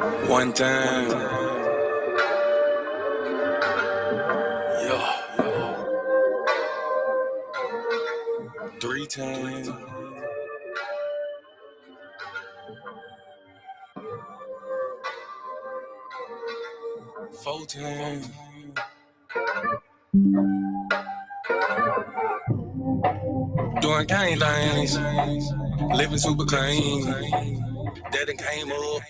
One time, yeah. Three times, four times. Doing gang things, living super clean. That came up.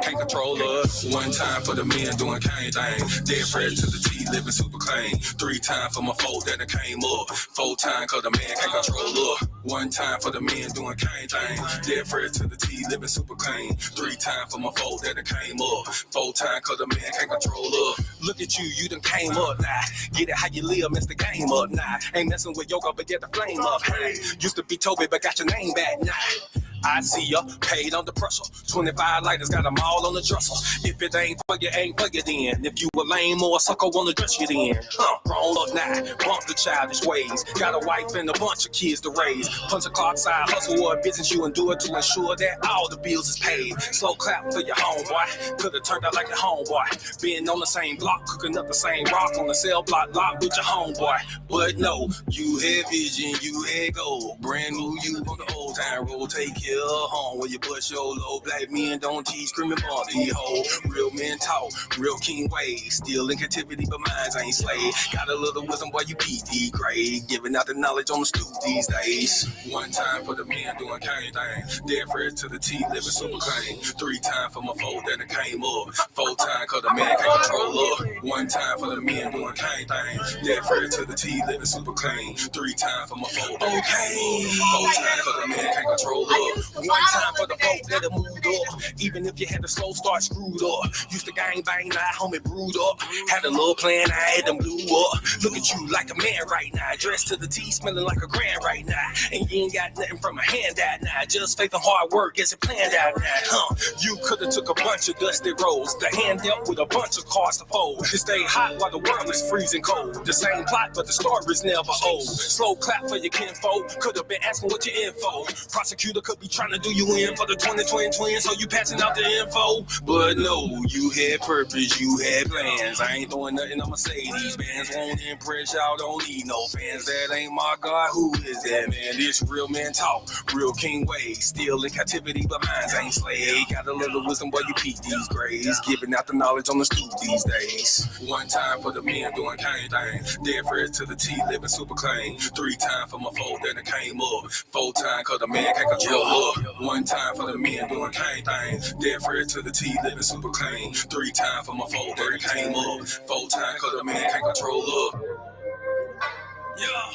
Can't control us. One time for the men doing cane thing. Dead fresh to the T, living super clean. Three times for my folk that came up. Four times cause the man can't control us. One time for the men doing cane thing. Dead fresh to the T, living super clean. Three times for my folk that came up. Four times cause the man can't control us. Look at you done came up now. Get it how you live, mess the game up now. Ain't messing with yoga, but get the flame up. Hey, used to be Toby, but got your name back now. I see ya, paid under pressure. 25 lighters, got them all on the dresser. If it ain't for you, ain't for you then. If you a lame or a sucker, wanna dress you then. Grown up now, bump the childish ways. Got a wife and a bunch of kids to raise. Punch a clock side, hustle or a business you endure to ensure that all the bills is paid. Slow clap for your homeboy. Could've turned out like your homeboy. Been on the same block, cooking up the same rock on the cell block lock with your homeboy. But no, you had vision, you had goal. Brand new you on the old time road. Take care of home where you bust your low. Black men don't teach screaming ball these hoes. Real men talk, real king ways. Still in captivity, but minds ain't slave. Got a little wisdom while you PD grade. Giving out the knowledge on the stoop these days. One time for the men doing cane thing. Dead fresh to the T, living super clean. Three times for my folk that came up. Four times cause the man can't control up. One time for the men doing cane thing. Dead fresh to the T, living super clean. Three times for my folk that came up. Four times cause the man can't control up. One time for the folk that have moved up. Even if you had the slow start screwed up. Used to gang bang, now homie brewed up. Had a little plan, I had them blew up. Look at you like a man right now. Dressed to the T, smelling like a grand right now. And you ain't got nothing from a handout now. Just faith and hard work gets it planned out now. You could've took a bunch of dusty rolls. The hand dealt with a bunch of cards to fold. To stay hot while the world is freezing cold. The same plot, but the story's never old. Slow clap for your kinfolk. Could've been asking what your info. Prosecutor could be trying to do you in for the 2020 twins, so you passing out the info. But no, you had purpose, you had plans. I ain't throwing nothing on Mercedes Benz. Won't impress y'all, don't need no fans. That ain't my God, who is that man? This real man talk, real king ways. Still in captivity, but minds ain't slave. Got a little wisdom while you peek these grades. Giving out the knowledge on the stoop these days. One time for the men doing cane thing. Dead fresh to the T, living super clean. Three times for my folk that came up. Four times cause the man can't control up. One time for the men doing cane thing. Dead fresh to the T, living super clean. Three times for my folk that came up. Four times cause the man can't control up. Yeah,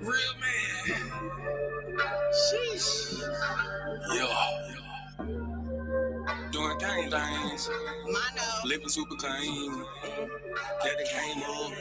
real man. Sheesh. Yeah. Doing gang things. Living super clean. That it came up.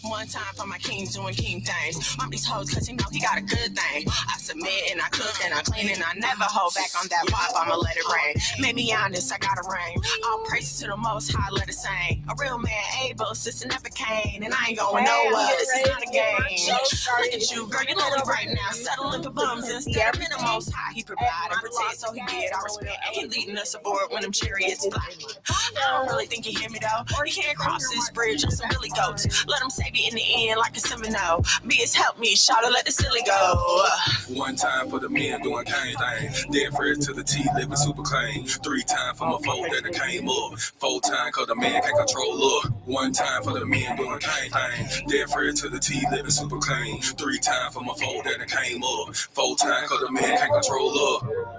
One time for my kings doing king things. Mom these hoes cause you know he got a good thing. I submit and I cook and I clean and I never hold back on that pop. I'ma let it rain. Made me honest, I got a ring. All praises to the most high, let it sing. A real man able, sister never came. And I ain't going nowhere, this is not a game. Look at you, girl, you lonely right now. Settling for bums instead of the most high. He provide and protect, so he did. I respect and he leading us aboard when them chariots fly. I don't really think you hear me though. You can't cross this bridge on some really goats. Let them save you in the end like a Seminole. Be his help me, shout let the silly go. One time for the men doing cane thing. Dead fresh to the T, living super clean. Three times for my folk that came up. Four times cause the man can't control up. One time for the men doing cane thing. Dead fresh to the T, living super clean. Three times for my folk that came up. Four times cause the man can't control up.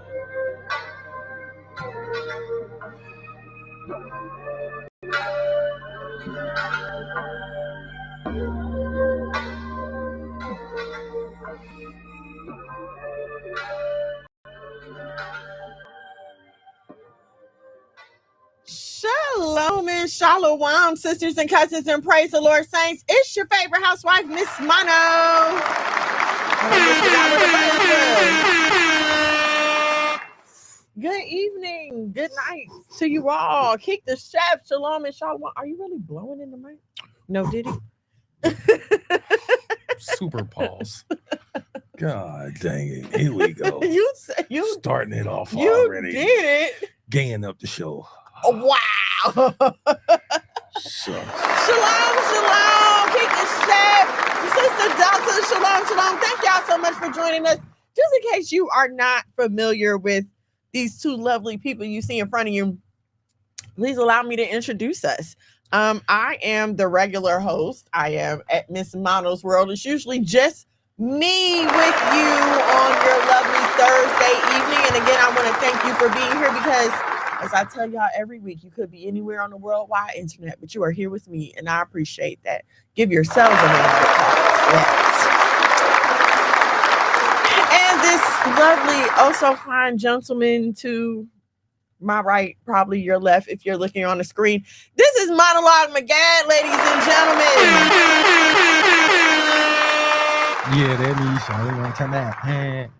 Shalom and shalom, sisters and cousins, and praise the Lord, saints. It's your favorite housewife, Miss Mono. Good evening, good night to you all. Kick the chef, shalom and shalom. Are you really blowing in the mic? No, did he? Super pause. God dang it. Here we go. you starting it off you already. did it. Gaying up the show. Oh, wow. Shalom, shalom. Keep the chef. Sister Delta, shalom, shalom. Thank y'all so much for joining us. Just in case you are not familiar with these two lovely people you see in front of you, please allow me to introduce us. I am the regular host. I am at Miss Mono's World. It's usually just me with you on your lovely Thursday evening. And again, I want to thank you for being here because, as I tell y'all every week, you could be anywhere on the worldwide internet, but you are here with me, and I appreciate that. Give yourselves a round of applause. Yes. And this lovely, oh so fine gentleman to my right, probably your left if you're looking on the screen. This is Monologue McGad, ladies and gentlemen. Yeah, that means I want to that.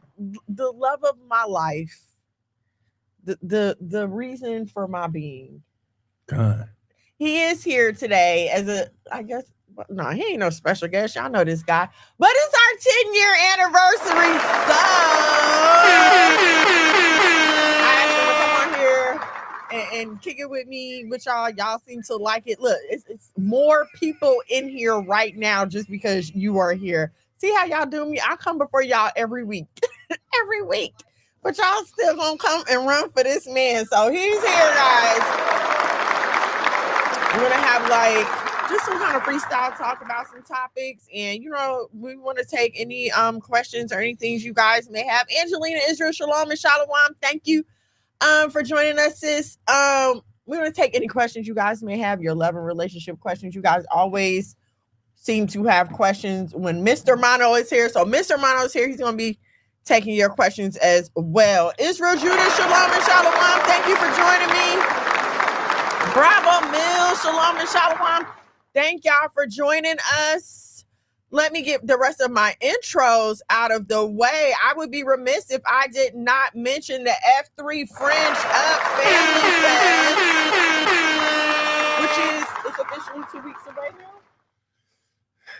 The love of my life, the reason for my being. God. He is here today as a, I guess, no, he ain't no special guest. Y'all know this guy, but it's our 10-year anniversary. I asked him to come on here and kick it with me, with y'all. Y'all seem to like it. Look, it's more people in here right now just because you are here. See how y'all do me? I come before y'all every week, every week, but y'all still gonna come and run for this man. So he's here, guys. We're gonna have like just some kind of freestyle talk about some topics, and we want to take any questions or anything you guys may have. Angelina, Israel, Shalom, and Shalom. Thank you for joining us, sis. We're gonna take any questions you guys may have, your love and relationship questions. You guys always seem to have questions when Mr. Mono is here. So Mr. Mono is here. He's gonna be taking your questions as well. Israel, Judah, Shalom, and Shalom. Thank you for joining me. Bravo, Mill, Shalom, and Shalom. Thank y'all for joining us. Let me get the rest of my intros out of the way. I would be remiss if I did not mention the F3 Fringe Up Family Fest, which is it's officially 2 weeks away now.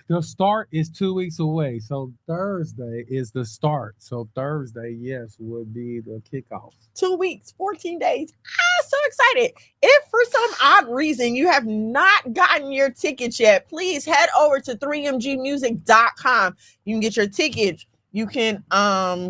The start is 2 weeks away. So Thursday is the start. So Thursday, yes, would be the kickoff. 2 weeks, 14 days. So excited. If for some odd reason you have not gotten your tickets yet, please head over to 3mgmusic.com. You can get your tickets. You can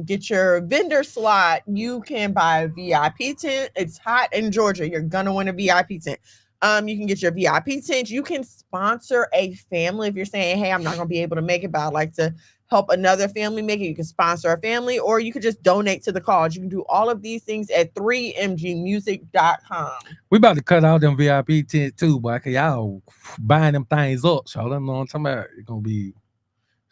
get your vendor slot. You can buy a VIP tent. It's hot in Georgia. You're gonna want a VIP tent. You can get your VIP tent. You can sponsor a family if you're saying, hey, I'm not gonna be able to make it, but I'd like to help another family make it. You can sponsor a family, or you could just donate to the cause. You can do all of these things at 3mgmusic.com. We about to cut out them VIP tents too, boy. Cause y'all buying them things up. So I don't know what I'm talking about. It's gonna be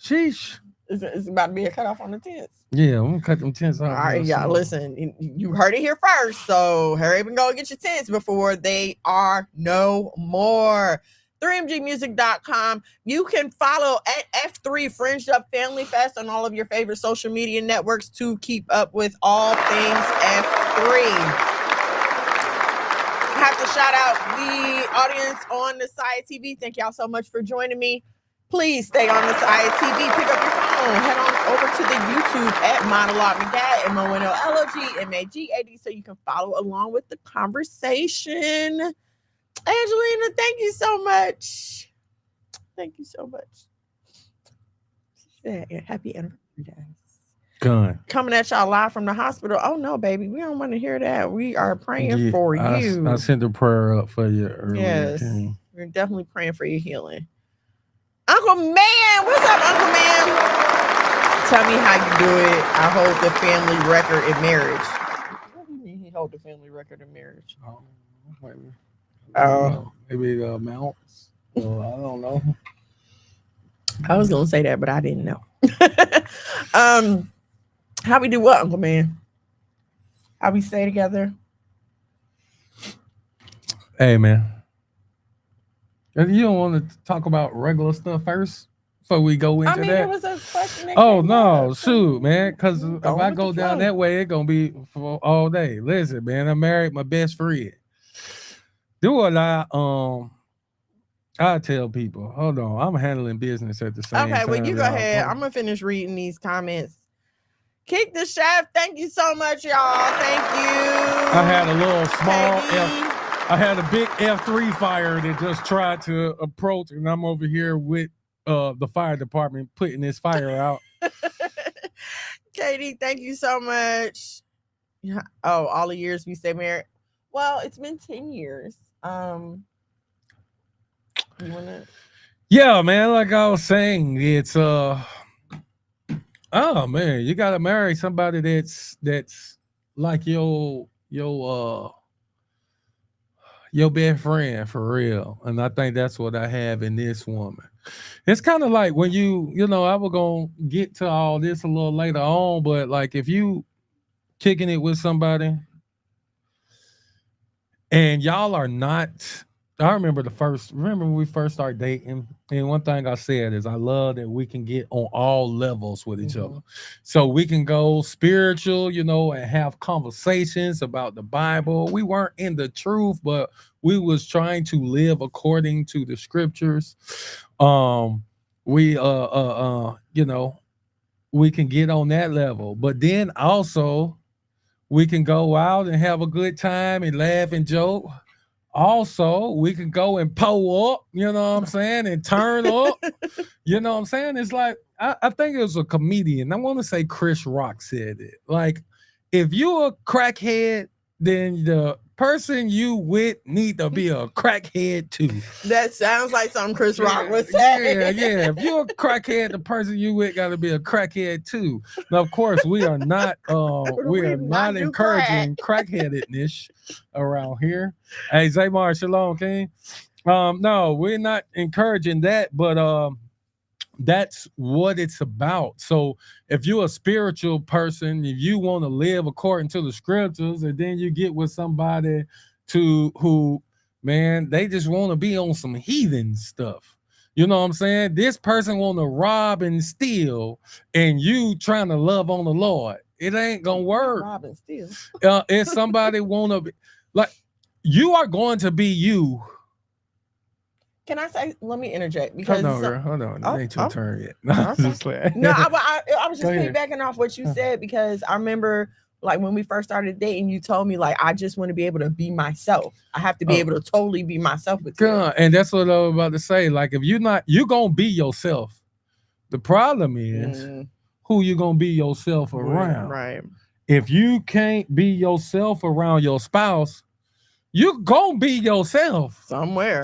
sheesh. It's about to be a cutoff on the tents. Yeah, I'm gonna cut them tents off. All right, y'all, listen, you heard it here first. So hurry up and go get your tents before they are no more. 3mgmusic.com. You can follow at F3 Fringed Up Family Fest on all of your favorite social media networks to keep up with all things F3. I have to shout out the audience on the Side TV. Thank y'all so much for joining me. Please stay on the Side TV. Pick up your phone. Head on over to the YouTube at Monologue McGad, MONOLOGMAGAD, so you can follow along with the conversation. Angelina, thank you so much. Thank you so much. Yeah, happy anniversary, guys. Good. Coming at y'all live from the hospital. Oh no, baby, we don't want to hear that. We are praying for you. I sent a prayer up for you earlier. Yes, we're definitely praying for your healing. Uncle Man, what's up, Uncle Man? Tell me how you do it. I hold the family record in marriage. What do you mean he hold the family record in marriage? Maybe the amounts. Well, I don't know. I was gonna say that, but I didn't know. How we do what, Uncle Man? How we stay together? Hey, man. You don't want to talk about regular stuff first before we go into that? There was a question. Oh, no. Shoot, man. Because if I go down that way, it's going to be for all day. Listen, man, I married my best friend. Do a lot. I tell people, hold on, I'm handling business at the same Okay, well, time, you go y'all. ahead. I'm gonna finish reading these comments. Kick the chef. Thank you so much, y'all. Thank you. I had a little small Katie. I had a big F3 fire that just tried to approach, and I'm over here with the fire department putting this fire out. Katie, thank you so much. Yeah. Oh, all the years we stay married. Well, it's been 10 years. You wanna Yeah, man, like I was saying, it's oh man, you gotta marry somebody that's like your best friend for real. And I think that's what I have in this woman. It's kind of like when I was gonna get to all this a little later on, but like if you kicking it with somebody and y'all are not. I remember when we first started dating, and one thing I said is I love that we can get on all levels with each other. So we can go spiritual, and have conversations about the Bible. We weren't in the truth, but we was trying to live according to the scriptures. We we can get on that level, but then also we can go out and have a good time and laugh and joke. Also, we can go and pull up, you know what I'm saying, and turn up. You know what I'm saying? It's like I think it was a comedian. I want to say Chris Rock said it. Like, if you're a crackhead, then the person you with need to be a crackhead too. That sounds like something Chris Rock would say. Yeah. If you're a crackhead, the person you with got to be a crackhead too. Now, of course, we are not encouraging crackheadedness around here. Hey, Zaymar, shalom, King. No, we're not encouraging that, but that's what it's about. So if you're a spiritual person, if you want to live according to the scriptures, and then you get with somebody who, man, they just want to be on some heathen stuff. You know what I'm saying? This person want to rob and steal, and you trying to love on the Lord. It ain't gonna work. Rob and steal. If somebody want to be like, you are going to be you. Can I say? Let me interject because hold on. It ain't your turn yet. I was just piggybacking off what you said because I remember like when we first started dating, you told me like I just want to be able to be myself. I have to be able to totally be myself with you. And that's what I was about to say. Like if you're gonna be yourself. The problem is who you gonna be yourself around. Right. If you can't be yourself around your spouse, you gonna be yourself somewhere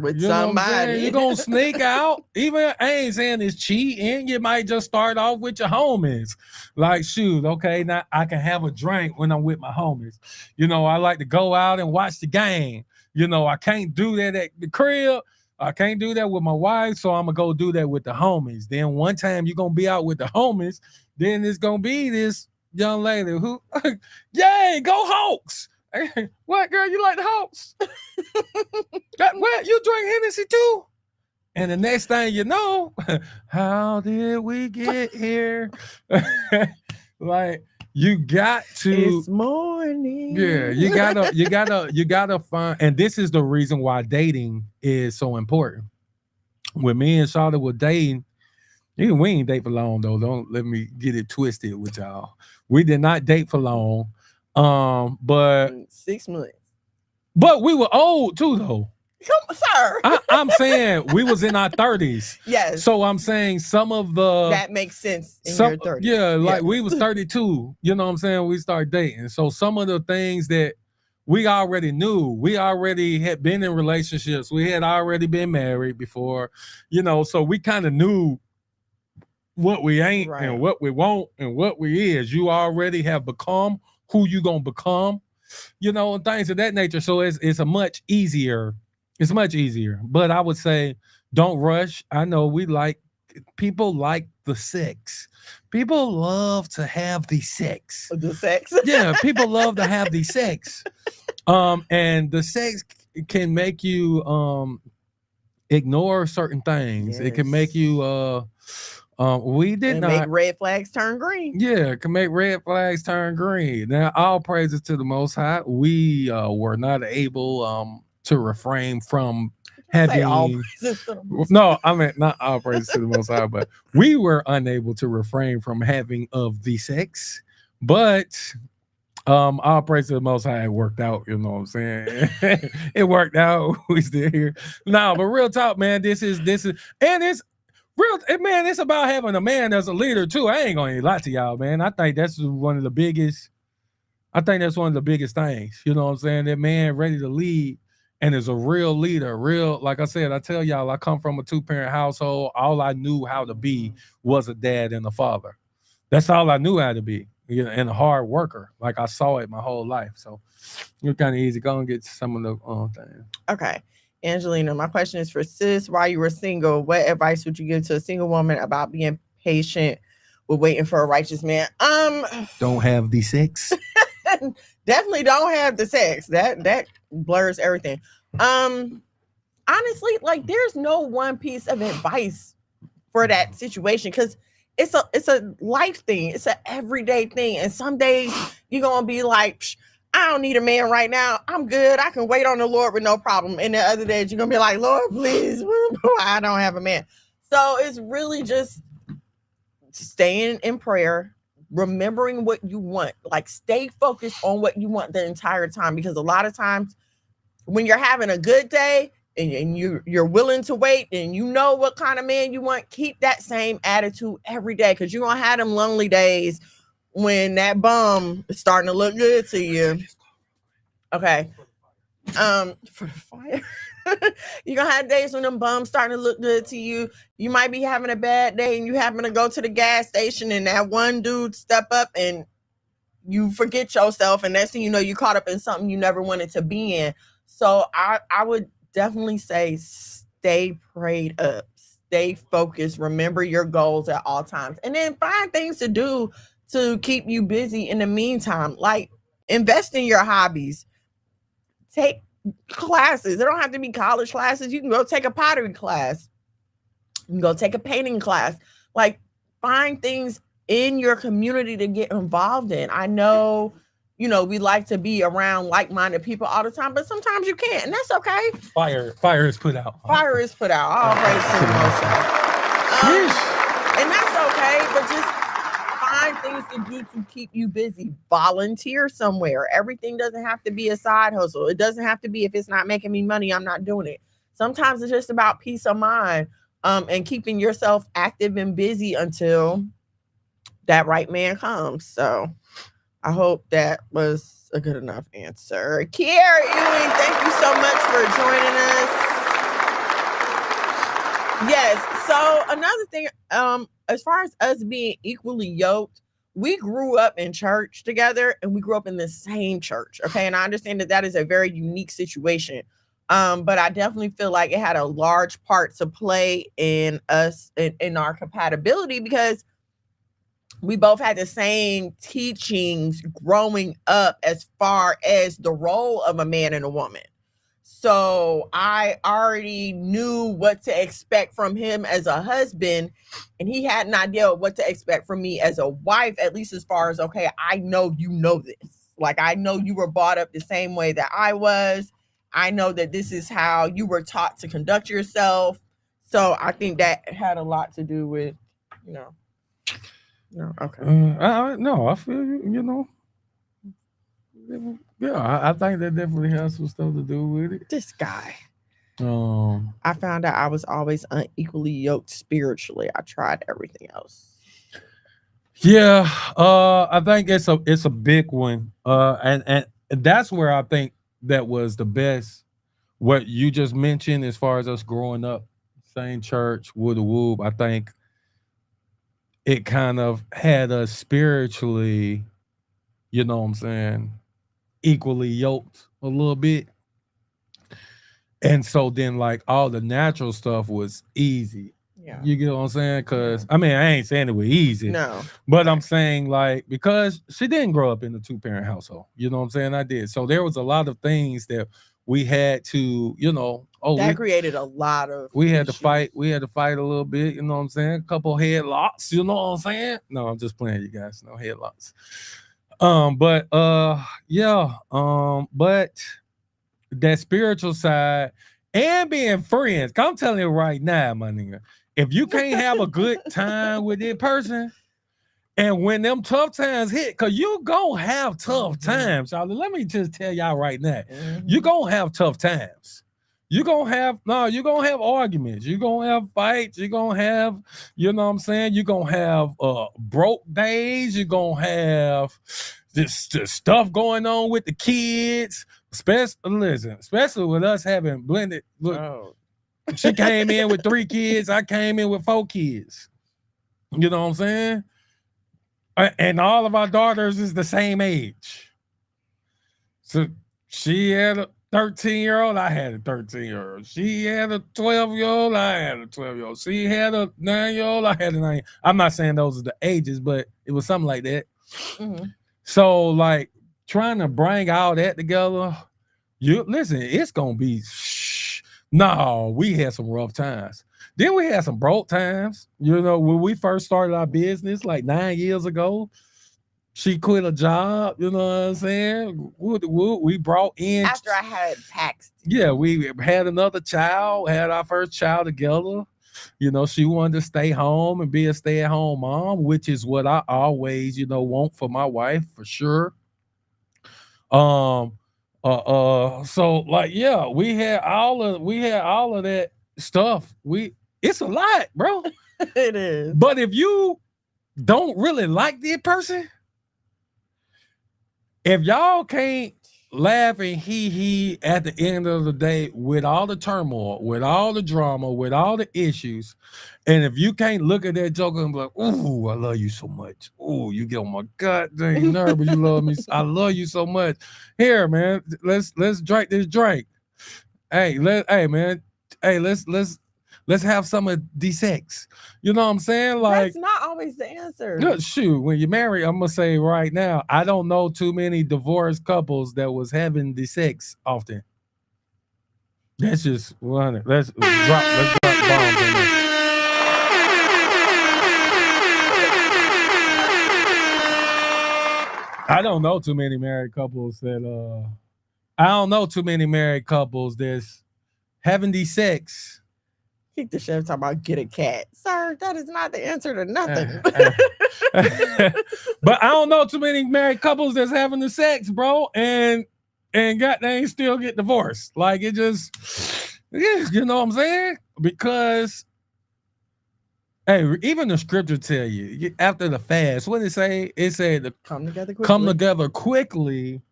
with somebody. You're gonna sneak out. Even I ain't saying it's cheating. You might just start off with your homies. Like, shoot, okay, now I can have a drink when I'm with my homies. I like to go out and watch the game. I can't do that at the crib. I can't do that with my wife, so I'm gonna go do that with the homies. Then one time you're gonna be out with the homies, then it's gonna be this young lady who, yay, go Hawks. What, girl? You like the Hawks? What? You drink Hennessy too? And the next thing you know, how did we get here? Like you got to. It's morning. Yeah, you gotta find. And this is the reason why dating is so important. When me and Charlotte were dating, we ain't date for long though. Don't let me get it twisted with y'all. We did not date for long. But 6 months. But we were old too, though. Come, sir. I'm saying we was in our 30s. Yes. So I'm saying some of the that makes sense in your 30s. Yeah, like we was 32. You know what I'm saying? We started dating. So some of the things that we already knew, we already had been in relationships. We had already been married before, so we kind of knew what we ain't and what we want and what we is. You already have become who you gonna become, and things of that nature. So it's a much easier. It's much easier. But I would say don't rush. I know people like the sex. People love to have the sex. The sex. Yeah, people love to have the sex. And the sex can make you ignore certain things. Yes. It can make you we did not make red flags turn green. Yeah, can make red flags turn green. Now, all praises to the Most High. We were not able to refrain from Say all having praises to the Most no, I mean not all praise to the Most High, but we were unable to refrain from having of the sex. But all praise to the Most High, it worked out. You know what I'm saying? It worked out. We still here. No, but real talk, man. And it's real, man. It's about having a man as a leader too. I ain't gonna lie to y'all, man. I think that's one of the biggest. I think that's one of the biggest things. You know what I'm saying? That man ready to lead and is a real leader. Real, like I said, I tell y'all, I come from a 2-parent household. All I knew how to be was a dad and a father. That's all I knew how to be. You know, and a hard worker. Like I saw it my whole life. So you're kind of easy. Go and get some of the things. Okay. Angelina, my question is for sis. While you were single, what advice would you give to a single woman about being patient with waiting for a righteous man? Don't have the sex. Definitely don't have the sex. That blurs everything. Honestly, like there's no one piece of advice for that situation because it's a life thing. It's an everyday thing. And some days you're gonna be like, I don't need a man right now. I'm good. I can wait on the Lord with no problem. And the other days you're gonna be like, Lord, please, I don't have a man. So it's really just staying in prayer, remembering what you want. Like stay focused on what you want the entire time, because a lot of times when you're having a good day and you're willing to wait and you know what kind of man you want, keep that same attitude every day, because you're gonna have them lonely days when that bum is starting to look good to you. Okay. For the fire. You're gonna have days when them bums starting to look good to you. You might be having a bad day and you happen to go to the gas station and that one dude step up and you forget yourself, and next thing you know, you caught up in something you never wanted to be in. So I would definitely say stay prayed up, stay focused, remember your goals at all times, and then find things to do to keep you busy in the meantime. Like invest in your hobbies, take classes. They don't have to be college classes. You can go take a pottery class. You can go take a painting class. Like find things in your community to get involved in. I know, we like to be around like-minded people all the time, but sometimes you can't, and that's okay. Fire is put out. Fire is put out. All praise to the Most High. And that's okay, but just find things to do to keep you busy. Volunteer somewhere. Everything doesn't have to be a side hustle. It doesn't have to be, if it's not making me money, I'm not doing it. Sometimes it's just about peace of mind, and keeping yourself active and busy until that right man comes. So I hope that was a good enough answer. Kiara Ewing, thank you so much for joining us. Yes. So another thing, as far as us being equally yoked, we grew up in church together and we grew up in the same church. Okay. And I understand that is a very unique situation. But I definitely feel like it had a large part to play in us, in our compatibility, because we both had the same teachings growing up as far as the role of a man and a woman. So I already knew what to expect from him as a husband, and he had an idea of what to expect from me as a wife, at least as far as, okay, I know you know this. Like, I know you were brought up the same way that I was. I know that this is how you were taught to conduct yourself. So I think that had a lot to do with, No, okay. No, I feel you. Yeah, I think that definitely has some stuff to do with it. This guy. I found out I was always unequally yoked spiritually. I tried everything else. Yeah, I think it's a big one. And that's where I think that was the best. What you just mentioned, as far as us growing up, same church, wood whoop. I think it kind of had us spiritually, you know what I'm saying, equally yoked a little bit. And so then, like, all the natural stuff was easy. Yeah. You get what I'm saying? Because, I mean, I ain't saying it was easy. No. But I'm saying, like, because she didn't grow up in a 2-parent household. You know what I'm saying? I did. So there was a lot of things that we had to, that created a lot of we had to fight. We had to fight a little bit, you know what I'm saying? A couple headlocks, you know what I'm saying? No, I'm just playing, you guys. No headlocks. But that spiritual side and being friends. 'Cause I'm telling you right now, my nigga, if you can't have a good time with that person, and when them tough times hit, cause you gonna have tough times, y'all. Let me just tell y'all right now, you gonna have tough times. You're gonna have arguments, you're gonna have fights, you're gonna have, you know what I'm saying, you're gonna have broke days, you're gonna have this stuff going on with the kids. Especially with us having blended. Look, she came in with 3 kids, I came in with 4 kids. You know what I'm saying? And all of our daughters is the same age. So she had a 13-year-old, I had a 13-year-old. She had a 12-year-old, I had a 12-year-old. She had a 9-year-old, I had a 9. I'm not saying those are the ages, but it was something like that. So like trying to bring all that together, you listen, it's gonna be no, we had some rough times. Then we had some broke times. You know, when we first started our business like 9 years ago, she quit a job. You know what I'm saying? We brought in after I had Paxton. Yeah, we had another child, had our first child together. You know, she wanted to stay home and be a stay-at-home mom, which is what I always, you know, want for my wife for sure. So like, yeah, we had all of that stuff. It's a lot, bro. It is. But if you don't really like the person, if y'all can't laugh and hee at the end of the day with all the turmoil, with all the drama, with all the issues, and if you can't look at that joker and be like, "Ooh, I love you so much. Ooh, you get on my goddamn nerve, but you love me. I love you so much. Here, man, let's drink this drink. Hey, let's have some of these sex." You know what I'm saying? Like, that's not always the answer. no, shoot, when you marry, I'm gonna say right now, I don't know too many divorced couples that was having the sex often. That's just 100. Let's drop bombs on that. I don't know too many married couples that's having the sex. Keep the chef talking about get a cat. Sir, that is not the answer to nothing. But I don't know too many married couples that's having the sex, bro, and goddamn still get divorced. Like, it just, yeah, you know what I'm saying? Because, hey, even the scripture tell you, after the fast, what did it say? It said to come together quickly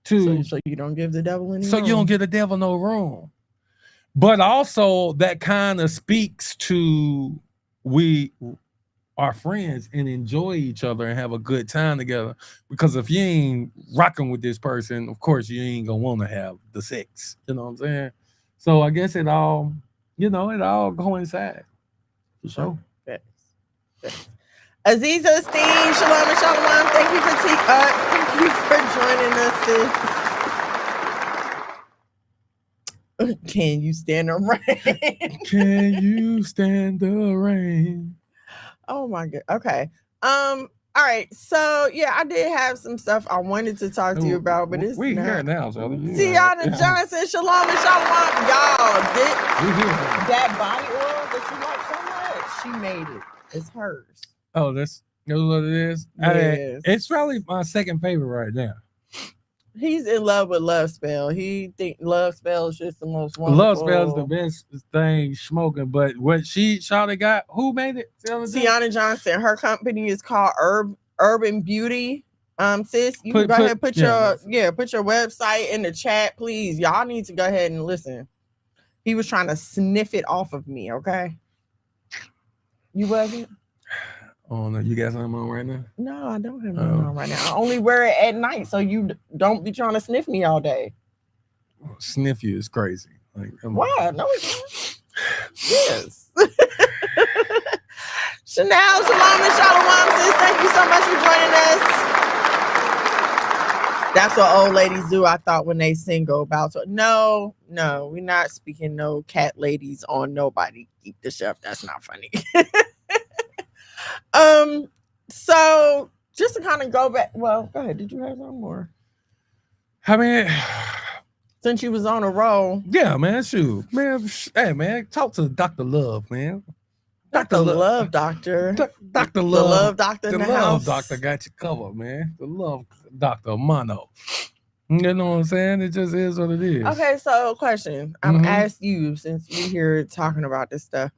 to so you don't give the devil any room. You don't give the devil no room. But also that kind of speaks to we are friends and enjoy each other and have a good time together. Because if you ain't rocking with this person, of course you ain't gonna want to have the sex. You know what I'm saying? So I guess it all coincides. For sure. Yes. Aziza Steen, shalom and shalom. Thank you for joining us, sis. Can you stand the rain? Can you stand the rain? Oh my god. Okay. All right. So yeah, I did have some stuff I wanted to talk to you about, but it's we not. Here now, so Tiana Johnson, shalom and shalom. Y'all, that body oil that you like so much, she made it. It's hers. Oh, that's what it is. Yes. It's probably my second favorite right now. He's in love with Love Spell. He think Love Spell is just the most wonderful. Love Spell is the best thing smoking. But what Shawty got, who made it? Tiana Johnson. Her company is called Urban Beauty. Sis, you can go ahead and put your website in the chat, please. Y'all need to go ahead and listen. He was trying to sniff it off of me, okay? You wasn't? Oh no, you got something on right now? No, I don't have nothing on right now. I only wear it at night, so you don't be trying to sniff me all day. Sniff you is crazy. Like, why? No, it's not. Yes. Chanel, shalom and shalom, sis. Thank you so much for joining us. That's what old ladies do, I thought, when they single about. No, we're not speaking no cat ladies on nobody. Eat the chef. That's not funny. So just to kind of go back. Well, go ahead. Did you have some more? I mean, Since you was on a roll. Yeah, man. Shoot, man. Hey, man. Talk to Dr. Love, man. Dr. Love Doctor. Dr. The Love. Love Doctor The in the Love house. Doctor got you covered, man. The Love Doctor Mono. You know what I'm saying? It just is what it is. Okay, so question. I'm asked you since we here talking about this stuff.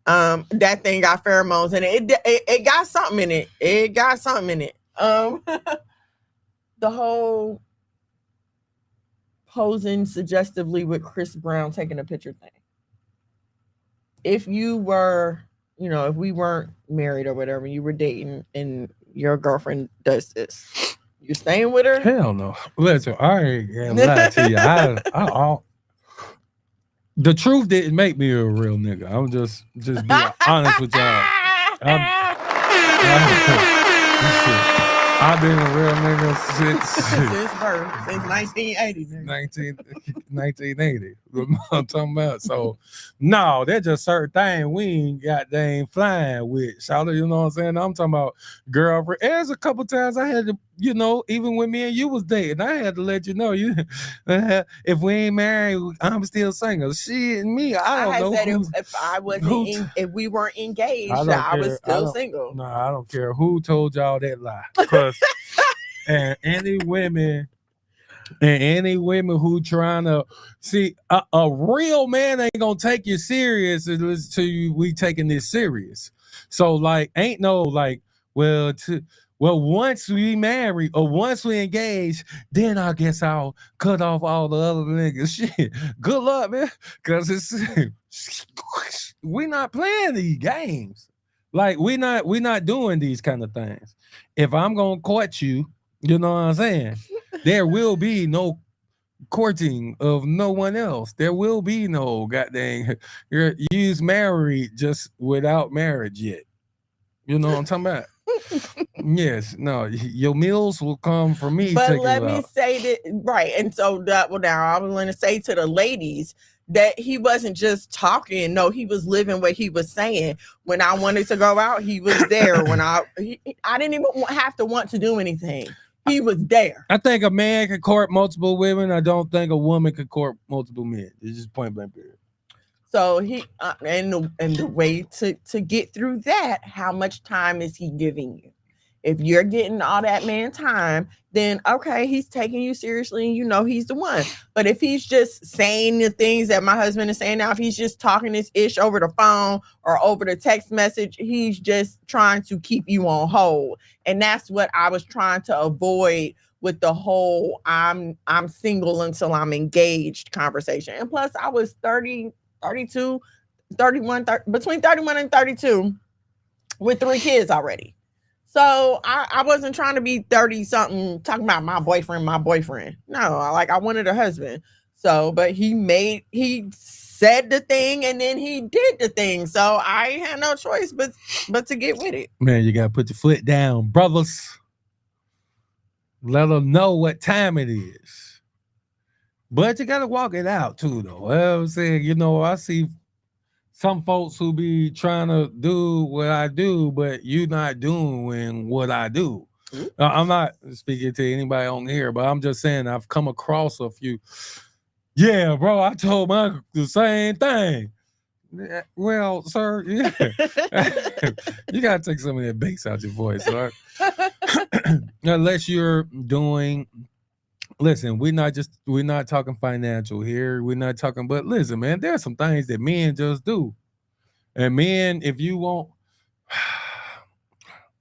That thing got pheromones and it got something in it. It got something in it. The whole posing suggestively with Chris Brown taking a picture thing. If you were, if we weren't married or whatever, you were dating and your girlfriend does this, you staying with her? Hell no. Listen, I ain't gonna lie to you. The truth didn't make me a real nigga. I'm just being honest with y'all. I've been a real nigga since birth, since 1980. 1980. What I'm talking about. So, no, there's just certain things we ain't goddamn flying with. Shout out, you know what I'm saying? I'm talking about girlfriend. There's a couple times I had to, even when me and you was dating, I had to let you know, if we ain't married, I'm still single. Shit, me, I don't know. Said if I wasn't, if we weren't engaged, I was still single. No, I don't care who told y'all that lie. And any women who trying to see a real man ain't gonna take you serious until we taking this serious. So like, ain't no like, once we marry or once we engage, then I guess I'll cut off all the other niggas. Shit, good luck, man. Cause we not playing these games. Like we not doing these kind of things. If I'm gonna court you, you know what I'm saying? There will be no courting of no one else. There will be no goddamn you's married just without marriage yet. You know what I'm talking about? Yes, no, your meals will come from me. But let me say that, right. And so now I was going to say to the ladies that he wasn't just talking. No, he was living what he was saying. When I wanted to go out, he was there. When I didn't even have to want to do anything. He was there. I think a man can court multiple women. I don't think a woman can court multiple men. It's just point blank period. So he and the way to get through that, how much time is he giving you? If you're getting all that man time, then okay, he's taking you seriously and he's the one. But if he's just saying the things that my husband is saying now, if he's just talking this ish over the phone or over the text message, he's just trying to keep you on hold. And that's what I was trying to avoid with the whole I'm single until I'm engaged conversation. And plus I was 30, 32, 31, between 31 and 32 with 3 kids already. So I wasn't trying to be 30 something talking about my boyfriend. No, I wanted a husband. So, but he said the thing and then he did the thing. So I had no choice but to get with it. Man, you gotta put your foot down, brothers. Let them know what time it is. But you gotta walk it out too, though. I'm saying, I see some folks who be trying to do what I do, but you not doing what I do. I'm not speaking to anybody on here, but I'm just saying I've come across a few. Yeah, bro, I told Michael the same thing. Well, sir, yeah. You gotta take some of that bass out your voice, right? Unless you're doing. Listen, we're not talking financial here. We're not talking, but listen, man, there are some things that men just do. And men, if you want,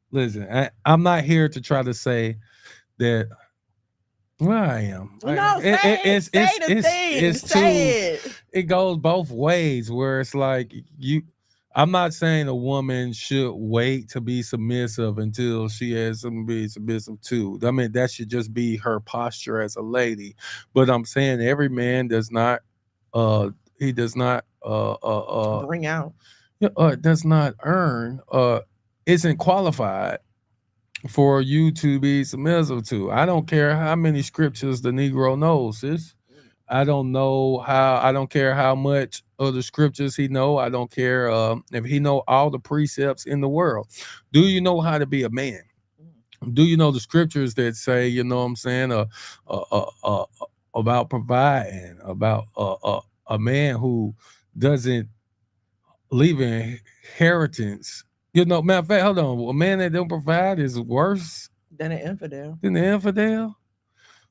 listen, I'm not here to try to say that. Well, I am. No, it goes both ways where it's like I'm not saying a woman should wait to be submissive until she has something to be submissive to. I mean, that should just be her posture as a lady. But I'm saying every man does not bring out. Does not earn, isn't qualified for you to be submissive to. I don't care how many scriptures the Negro knows, sis. I don't care how much of the scriptures he know. I don't care if he know all the precepts in the world. Do you know how to be a man? Do you know the scriptures that say, you know what I'm saying, a about providing, about a man who doesn't leave an inheritance. You know, matter of fact, hold on. A man that don't provide is worse Then an infidel. than the infidel.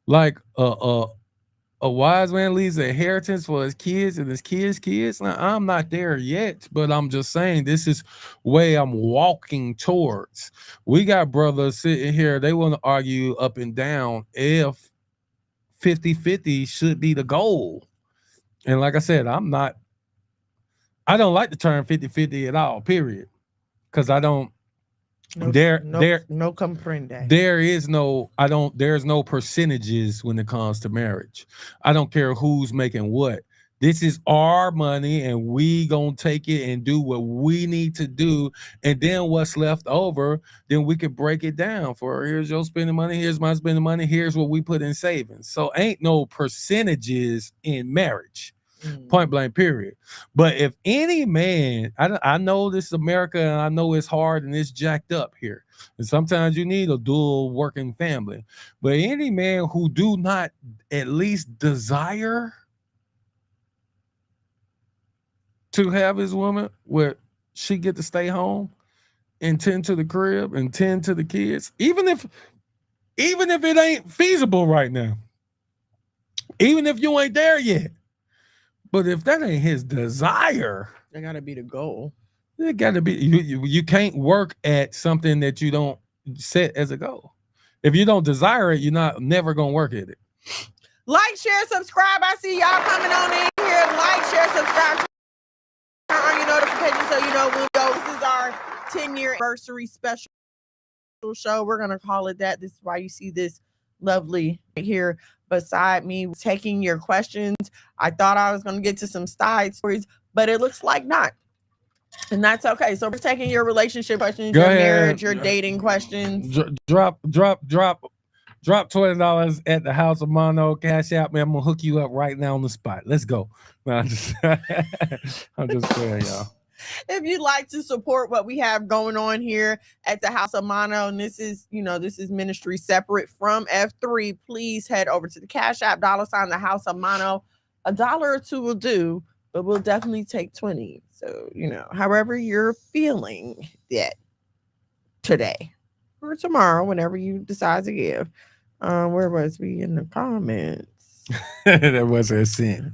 Like a wise man leaves an inheritance for his kids and his kids. Now, I'm not there yet, but I'm just saying this is way I'm walking towards. We got brothers sitting here, they want to argue up and down if 50-50 should be the goal. And like I said, I don't like the term 50-50 at all, period. Because I don't No, there no, there no comprende. there's no percentages when it comes to marriage. I don't care who's making what. This is our money and we gonna take it and do what we need to do, and then what's left over, then we could break it down for here's your spending money, here's my spending money, here's what we put in savings. So ain't no percentages in marriage. Point blank, period. But if any man, I know this is America and I know it's hard and it's jacked up here. And sometimes you need a dual working family. But any man who do not at least desire to have his woman where she get to stay home and tend to the crib and tend to the kids, even if it ain't feasible right now, even if you ain't there yet. But if that ain't his desire, That gotta be the goal. it gotta be. You can't work at something that you don't set as a goal. If you don't desire it, you're not never gonna work at it. Like, share, subscribe. I see y'all coming on in here. Like, share, subscribe. Turn on your notifications so you know when we go. This is our 10-year anniversary special show. We're gonna call it that. This is why you see this lovely right here beside me taking your questions. I thought I was going to get to some side stories, but it looks like not. And that's okay. So we're taking your relationship questions, Go your ahead. marriage, your dating questions. Drop $20 at the House of Mono. Cash out, man. I'm gonna hook you up right now on the spot. Let's go. No, I'm just playing, y'all. If you'd like to support what we have going on here at the House of Mono, and this is ministry separate from F3, please head over to the Cash App, $ the House of Mono. $1 or $2 will do, but we'll definitely take 20. So, however you're feeling that today or tomorrow, whenever you decide to give. Where was we in the comments? That wasn't a sin.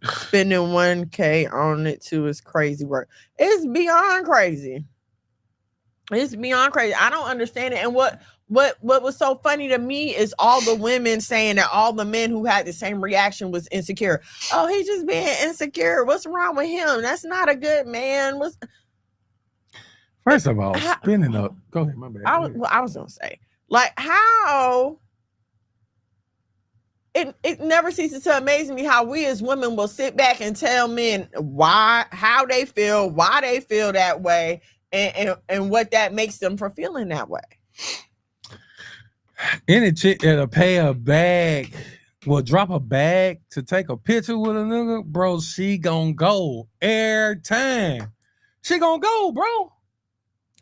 Spending $1K on it too is crazy work. It's beyond crazy. It's beyond crazy. I don't understand it. And what was so funny to me is all the women saying that all the men who had the same reaction was insecure. Oh, he's just being insecure. What's wrong with him? That's not a good man. First of all, spinning up. Go ahead, my bad. I was gonna say, like, how it never ceases to amaze me how we as women will sit back and tell men how they feel, why they feel that way, and what that makes them for feeling that way. Any chick that'll pay a bag, will drop a bag to take a picture with a nigga, bro, she gonna go every time. She gonna go, bro.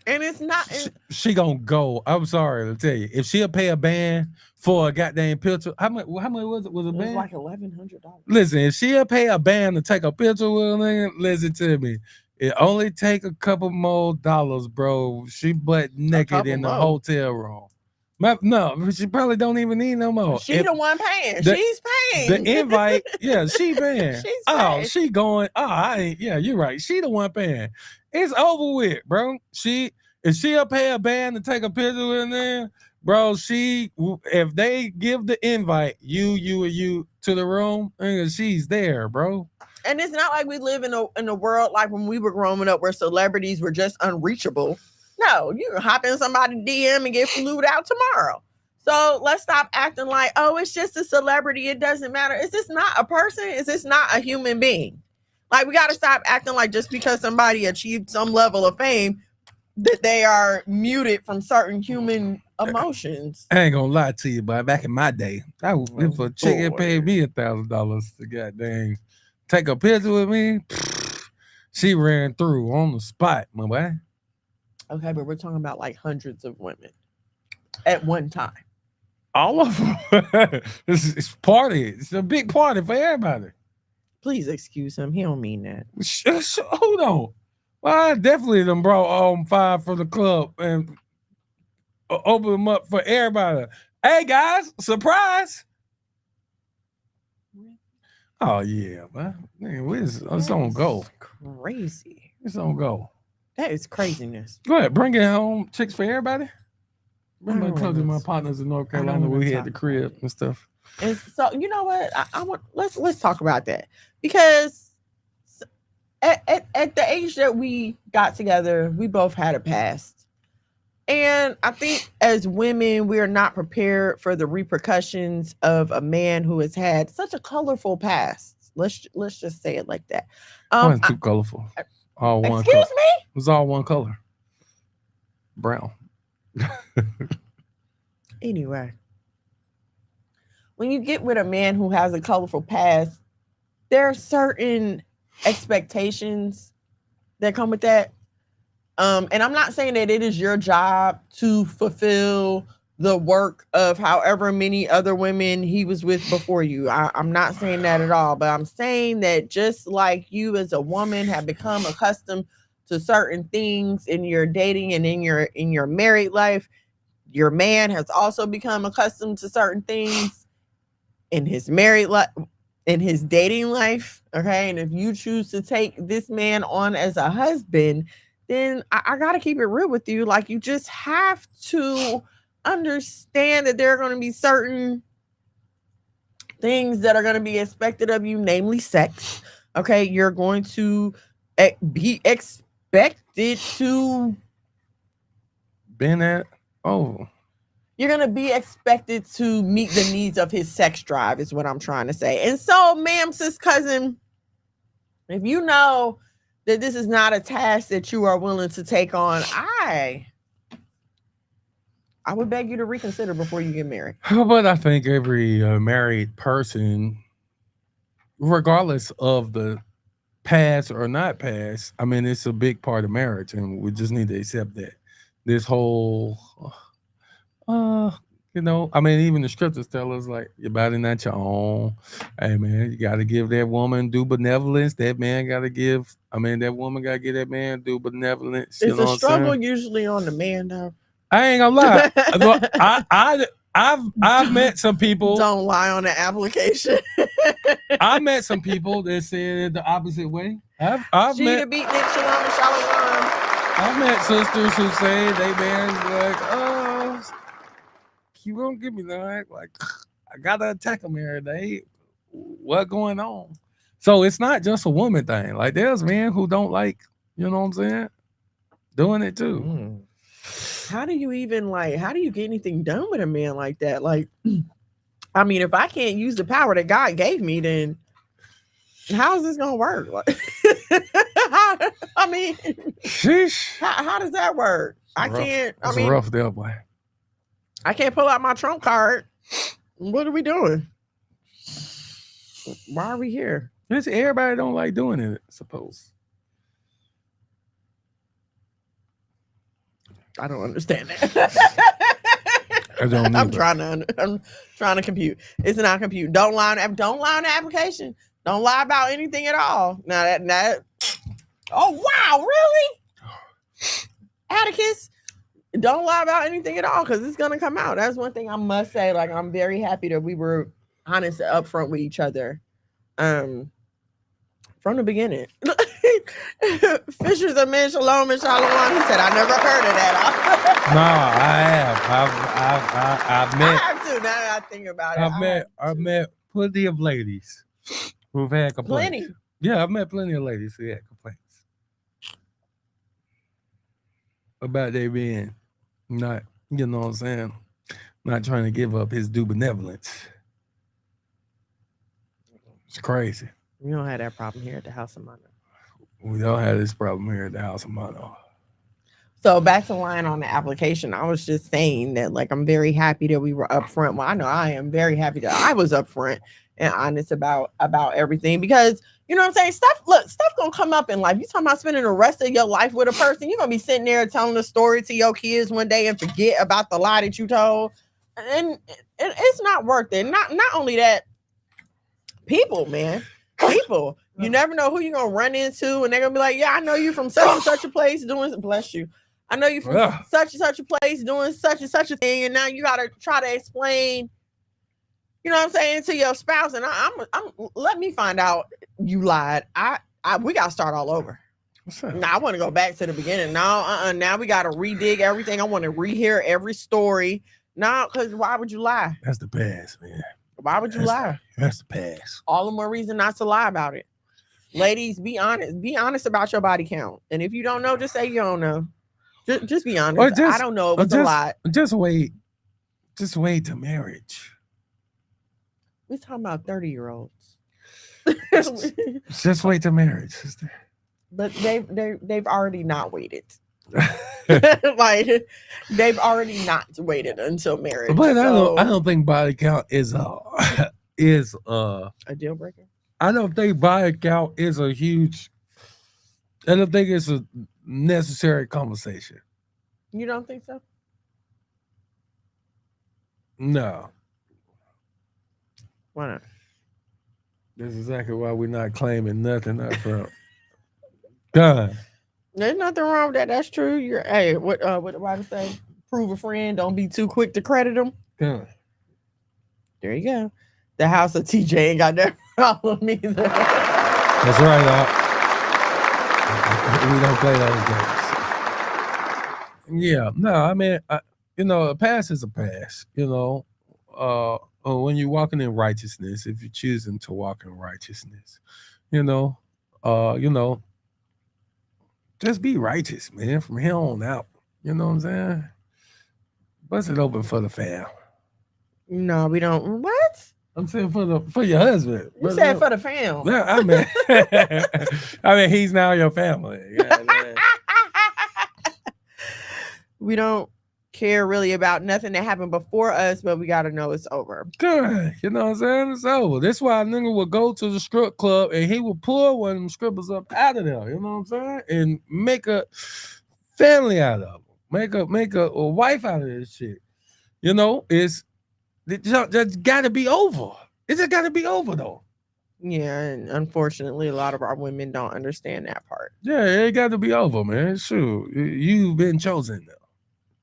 And it's not. She gonna go. I'm sorry to tell you. If she'll pay a band for a goddamn picture, how much was it? Was a band? It was like $1,100. Listen, if she'll pay a band to take a picture with a nigga, listen to me. It only take a couple more dollars, bro. She butt naked in the hotel room. No, she probably don't even need no more. She the one paying. She's paying. The invite, yeah, she paying. She's paying. paying. She going. Yeah, you're right. She the one paying. It's over with, bro. If she'll pay a band to take a picture with them, bro, if they give the invite, you to the room, she's there, bro. And it's not like we live in a world like when we were growing up where celebrities were just unreachable. No, you can hop in somebody's DM and get flued out tomorrow. So let's stop acting like, oh, it's just a celebrity. It doesn't matter. Is this not a person? Is this not a human being? Like, we got to stop acting like just because somebody achieved some level of fame that they are muted from certain human emotions. I ain't gonna lie to you, but back in my day, if a chick had paid me $1,000 to goddamn take a picture with me, she ran through on the spot, my boy. Okay, but we're talking about like hundreds of women at one time. All of them. It's party. It's a big party for everybody. Please excuse him. He don't mean that. Hold on. Well, I definitely done brought 5 from the club and open them up for everybody. Hey guys, surprise! Oh yeah, man. It's on go. Crazy. It's on go. That is craziness. Go ahead, bring it home. Chicks for everybody. Remember I don't told you wanna my talk- partners in North I don't Carolina wanna we had talk the about crib it. and stuff. And so you know what? I want let's talk about that because at the age that we got together, we both had a past. And I think as women, we are not prepared for the repercussions of a man who has had such a colorful past. Let's just say it like that. Wasn't too colorful. All one Excuse color. me? It was all one color. Brown. Anyway, when you get with a man who has a colorful past, there are certain expectations that come with that. And I'm not saying that it is your job to fulfill the work of however many other women he was with before you. I'm not saying that at all, but I'm saying that just like you as a woman have become accustomed to certain things in your dating and in your married life, your man has also become accustomed to certain things in his married life, in his dating life. Okay. And if you choose to take this man on as a husband, then I got to keep it real with you. Like, you just have to understand that there are going to be certain things that are going to be expected of you, namely sex. Okay. You're going to be expected to. Been at. Oh. You're going to be expected to meet the needs of his sex drive, is what I'm trying to say. And so, ma'am, sis, cousin, if you know that this is not a task that you are willing to take on, I would beg you to reconsider before you get married. But I think every married person, regardless of the past or not past, I mean, it's a big part of marriage, and we just need to accept that. This whole, I mean, even the scriptures tell us, like, your body not your own. Hey, man, you got to give that woman due benevolence. That man got to give, that woman got to give that man due benevolence. It's a struggle usually on the man, though. I ain't gonna lie. Look, I've met some people. Don't lie on the application. I met some people that said the opposite way. I've met beat Nick Shalom and Shalom. I've met sisters who say they man's like, oh, you won't give me that. Like, I gotta attack them every day. What going on? So it's not just a woman thing. Like, there's men who don't like, you know what I'm saying, doing it too. How do you get anything done with a man like that? Like, I mean, if I can't use the power that God gave me, then how is this gonna work? Like, Sheesh. How does that work? It's a rough deal, boy. I can't pull out my trump card. What are we doing? Why are we here? Everybody don't like doing it, I suppose. I don't understand that. I don't. I'm trying to compute. It's not compute. Don't lie on the application. Don't lie about anything at all. Now that. Oh wow, really? Atticus, don't lie about anything at all, because it's gonna come out. That's one thing I must say. Like, I'm very happy that we were honest and upfront with each other. From the beginning. Fishers of men, Shalom and Shalom. He said, I never heard of that. No, I have. I've met. I have too. Now that I think about it. I've met plenty of ladies who've had complaints. Plenty. Yeah, I've met plenty of ladies who had complaints about they being not, you know what I'm saying, not trying to give up his due benevolence. It's crazy. We don't have that problem here at the House of Mono. We don't have this problem here at the House of Mono. So back to lying on the application, I was just saying that, like, I'm very happy that we were upfront. Well, I know I am very happy that I was upfront and honest about everything, because, you know what I'm saying? Stuff gonna come up in life. You talking about spending the rest of your life with a person, you're gonna be sitting there telling the story to your kids one day and forget about the lie that you told. and it's not worth it. Not only that, people, man, people. You never know who you're gonna run into, and they're gonna be like, "Yeah, I know you from such and such a place doing." Bless you. I know you from such and such a place doing such and such a thing, and now you gotta try to explain. You know what I'm saying, to your spouse, and I'm let me find out you lied. We gotta start all over. Now I want to go back to the beginning. Now we gotta redig everything. I want to rehear every story. Now, because why would you lie? That's the past, man. Why would you lie? That's the past. All the more reason not to lie about it. Ladies, be honest. Be honest about your body count. And if you don't know, just say you don't know. Just be honest. I don't know. It was a lot. Just wait. Just wait to marriage. We're talking about 30-year-olds. Just wait to marriage, sister. But they've already not waited. Like, they've already not waited until marriage. But I don't think body count is a deal breaker. I don't think body count is a huge. I don't think it's a necessary conversation. You don't think so? No. Why not? That's exactly why we're not claiming nothing up front. God. There's nothing wrong with that. That's true. Hey, what the Bible say? Prove a friend. Don't be too quick to credit them. God. There you go. The house of TJ ain't got that problem either. That's right, we don't play those games. Yeah, no, I mean, a pass is a pass. When you're walking in righteousness, if you're choosing to walk in righteousness, just be righteous, man, from here on out. You know what I'm saying? Bust it open for the fam. No, we don't. What? I'm saying for your husband. You said for the fam. Yeah, I mean, he's now your family. Yeah, we don't care really about nothing that happened before us, but we got to know it's over. Good. You know what I'm saying? It's over. That's why a nigga would go to the strip club and he would pull one of them strippers up out of there. You know what I'm saying? And make a family out of them. Make a wife out of this shit. It's just got to be over. It's just got to be over, though. Yeah, and unfortunately, a lot of our women don't understand that part. Yeah, it got to be over, man. Sure. You've been chosen now.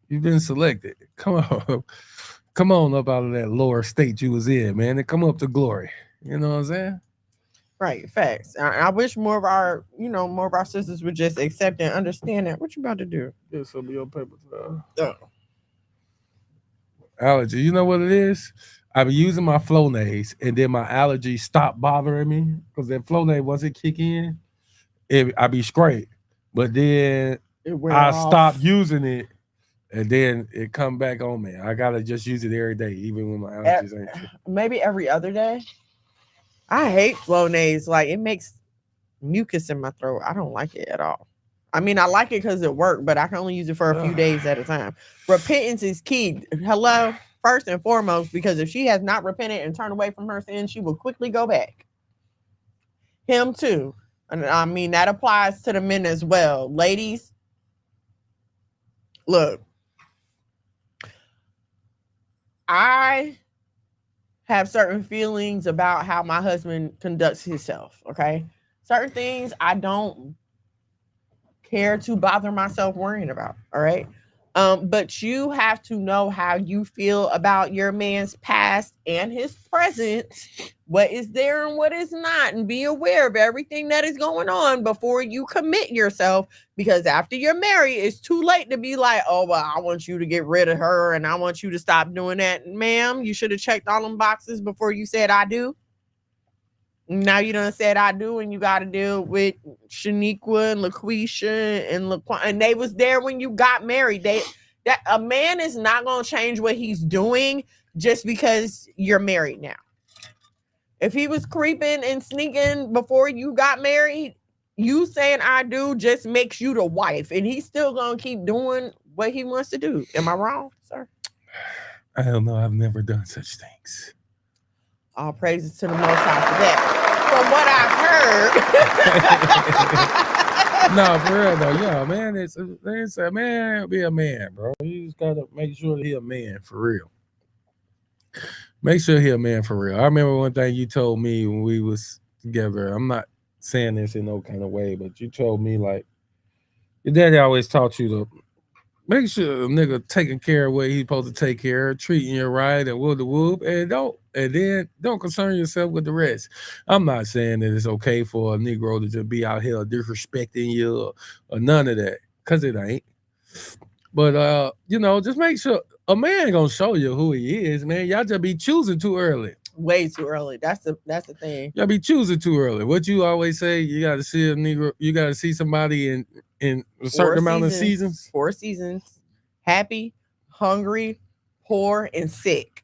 You've been selected. Come on up out of that lower state you was in, man, and come up to glory. You know what I'm saying? Right, facts. I wish more of our sisters would just accept and understand that. What you about to do? Get some of your papers. Allergy. You know what it is? I be using my Flonase, and then my allergy stopped bothering me because that Flonase wasn't kick in. I be straight, but then I stopped using it. And then it come back on me. I gotta just use it every day, even when my allergies ain't. Maybe every other day. I hate Flonase. Like, it makes mucus in my throat. I don't like it at all. I mean, I like it because it worked, but I can only use it for a few days at a time. Repentance is key. Hello, first and foremost, because if she has not repented and turned away from her sin, she will quickly go back. Him too. And I mean, that applies to the men as well. Ladies, look. I have certain feelings about how my husband conducts himself, okay? Certain things I don't care to bother myself worrying about, all right? But you have to know how you feel about your man's past and his present, what is there and what is not, and be aware of everything that is going on before you commit yourself, because after you're married, it's too late to be like, oh, well, I want you to get rid of her and I want you to stop doing that. Ma'am, you should have checked all them boxes before you said I do. Now you done said I do, and you got to deal with Shaniqua and LaQuisha and LaQuan, and they was there when you got married. That a man is not going to change what he's doing just because you're married now. If he was creeping and sneaking before you got married, you saying I do just makes you the wife, and he's still going to keep doing what he wants to do. Am I wrong, sir? I don't know. I've never done such things. All praises to the Most High for that. From what I've heard. No, for real though, yeah, man. It's a man. Be a man, bro. You just gotta make sure that he a man for real. Make sure he a man for real. I remember one thing you told me when we was together. I'm not saying this in no kind of way, but you told me like your daddy always taught you to make sure a nigga taking care of what he's supposed to take care of, treating you right and whoop the whoop, and then don't concern yourself with the rest. I'm not saying that it's okay for a Negro to just be out here disrespecting you or none of that, cause it ain't. But just make sure a man gonna show you who he is, man. Y'all just be choosing too early. Way too early. That's the thing. Y'all be choosing too early. What you always say, you gotta see a Negro, you gotta see somebody in a certain amount of seasons. 4 seasons. Happy, hungry, poor, and sick.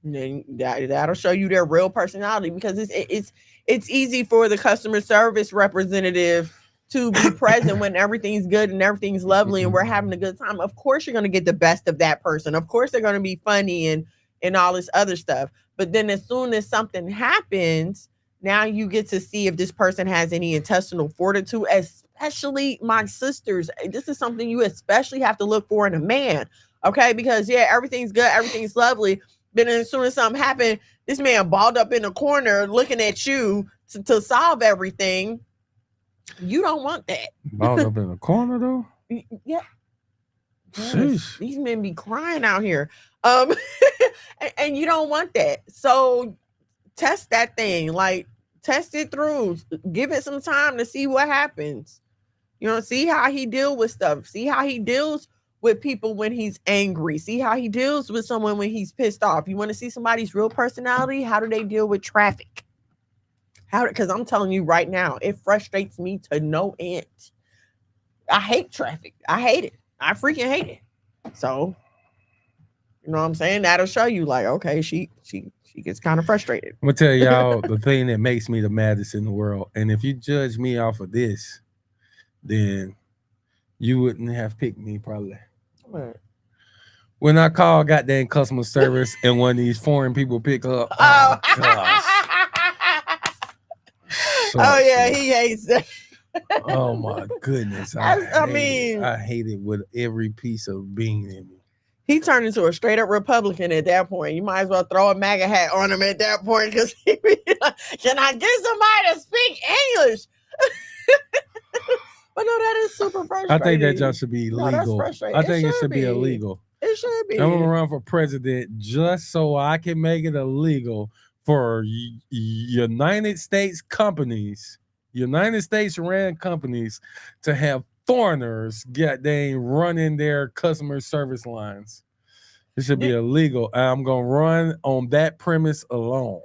And then that'll show you their real personality, because it's easy for the customer service representative to be present when everything's good and everything's lovely and we're having a good time. Of course, you're going to get the best of that person. Of course, they're going to be funny and all this other stuff. But then as soon as something happens, now you get to see if this person has any intestinal fortitude, especially my sisters. This is something you especially have to look for in a man. Okay, because everything's good, everything's lovely. But then as soon as something happened, this man balled up in the corner looking at you to solve everything. You don't want that. Balled up in the corner though? Yeah. Yes, these men be crying out here. And you don't want that. So test that thing. Like, test it through. Give it some time to see what happens. See how he deal with stuff. See how he deals with people when he's angry. See how he deals with someone when he's pissed off. You want to see somebody's real personality? How do they deal with traffic? Because I'm telling you right now, it frustrates me to no end. I hate traffic. I hate it. I freaking hate it. So, you know what I'm saying? That'll show you, like, okay, she gets kind of frustrated. I'm gonna tell y'all the thing that makes me the maddest in the world. And if you judge me off of this, then you wouldn't have picked me probably. What? When I call goddamn customer service and one of these foreign people pick up. Oh gosh. He hates that. Oh my goodness. I hate it with every piece of being in me. He turned into a straight up Republican at that point. You might as well throw a MAGA hat on him at that point, because he be like, can I get somebody to speak English? But no, that is super frustrating. I think that just should be legal. I think it should be illegal. It should be. I'm gonna run for president just so I can make it illegal for United States ran companies to have foreigners running their customer service lines. It should be illegal. I'm gonna run on that premise alone.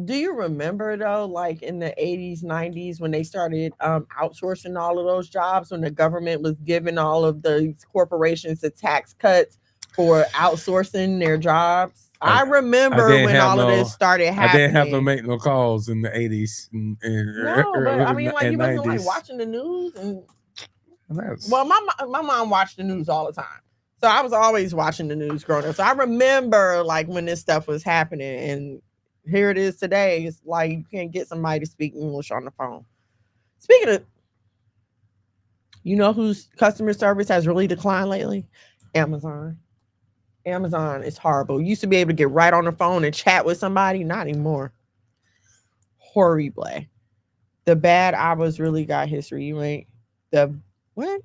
Do you remember though, like in the 80s, 90s, when they started outsourcing all of those jobs, when the government was giving all of the corporations the tax cuts for outsourcing their jobs? I remember when all of this started happening. I didn't have to make no calls in the 80s. No, but I mean, like, you wasn't like watching the news. Well, my mom watched the news all the time. So I was always watching the news growing up. So I remember like when this stuff was happening, and here it is today. It's like you can't get somebody to speak English on the phone. Speaking of, you know whose customer service has really declined lately? Amazon. Amazon is horrible. You used to be able to get right on the phone and chat with somebody. Not anymore. Horrible. The bad hours really got history. You ain't the what?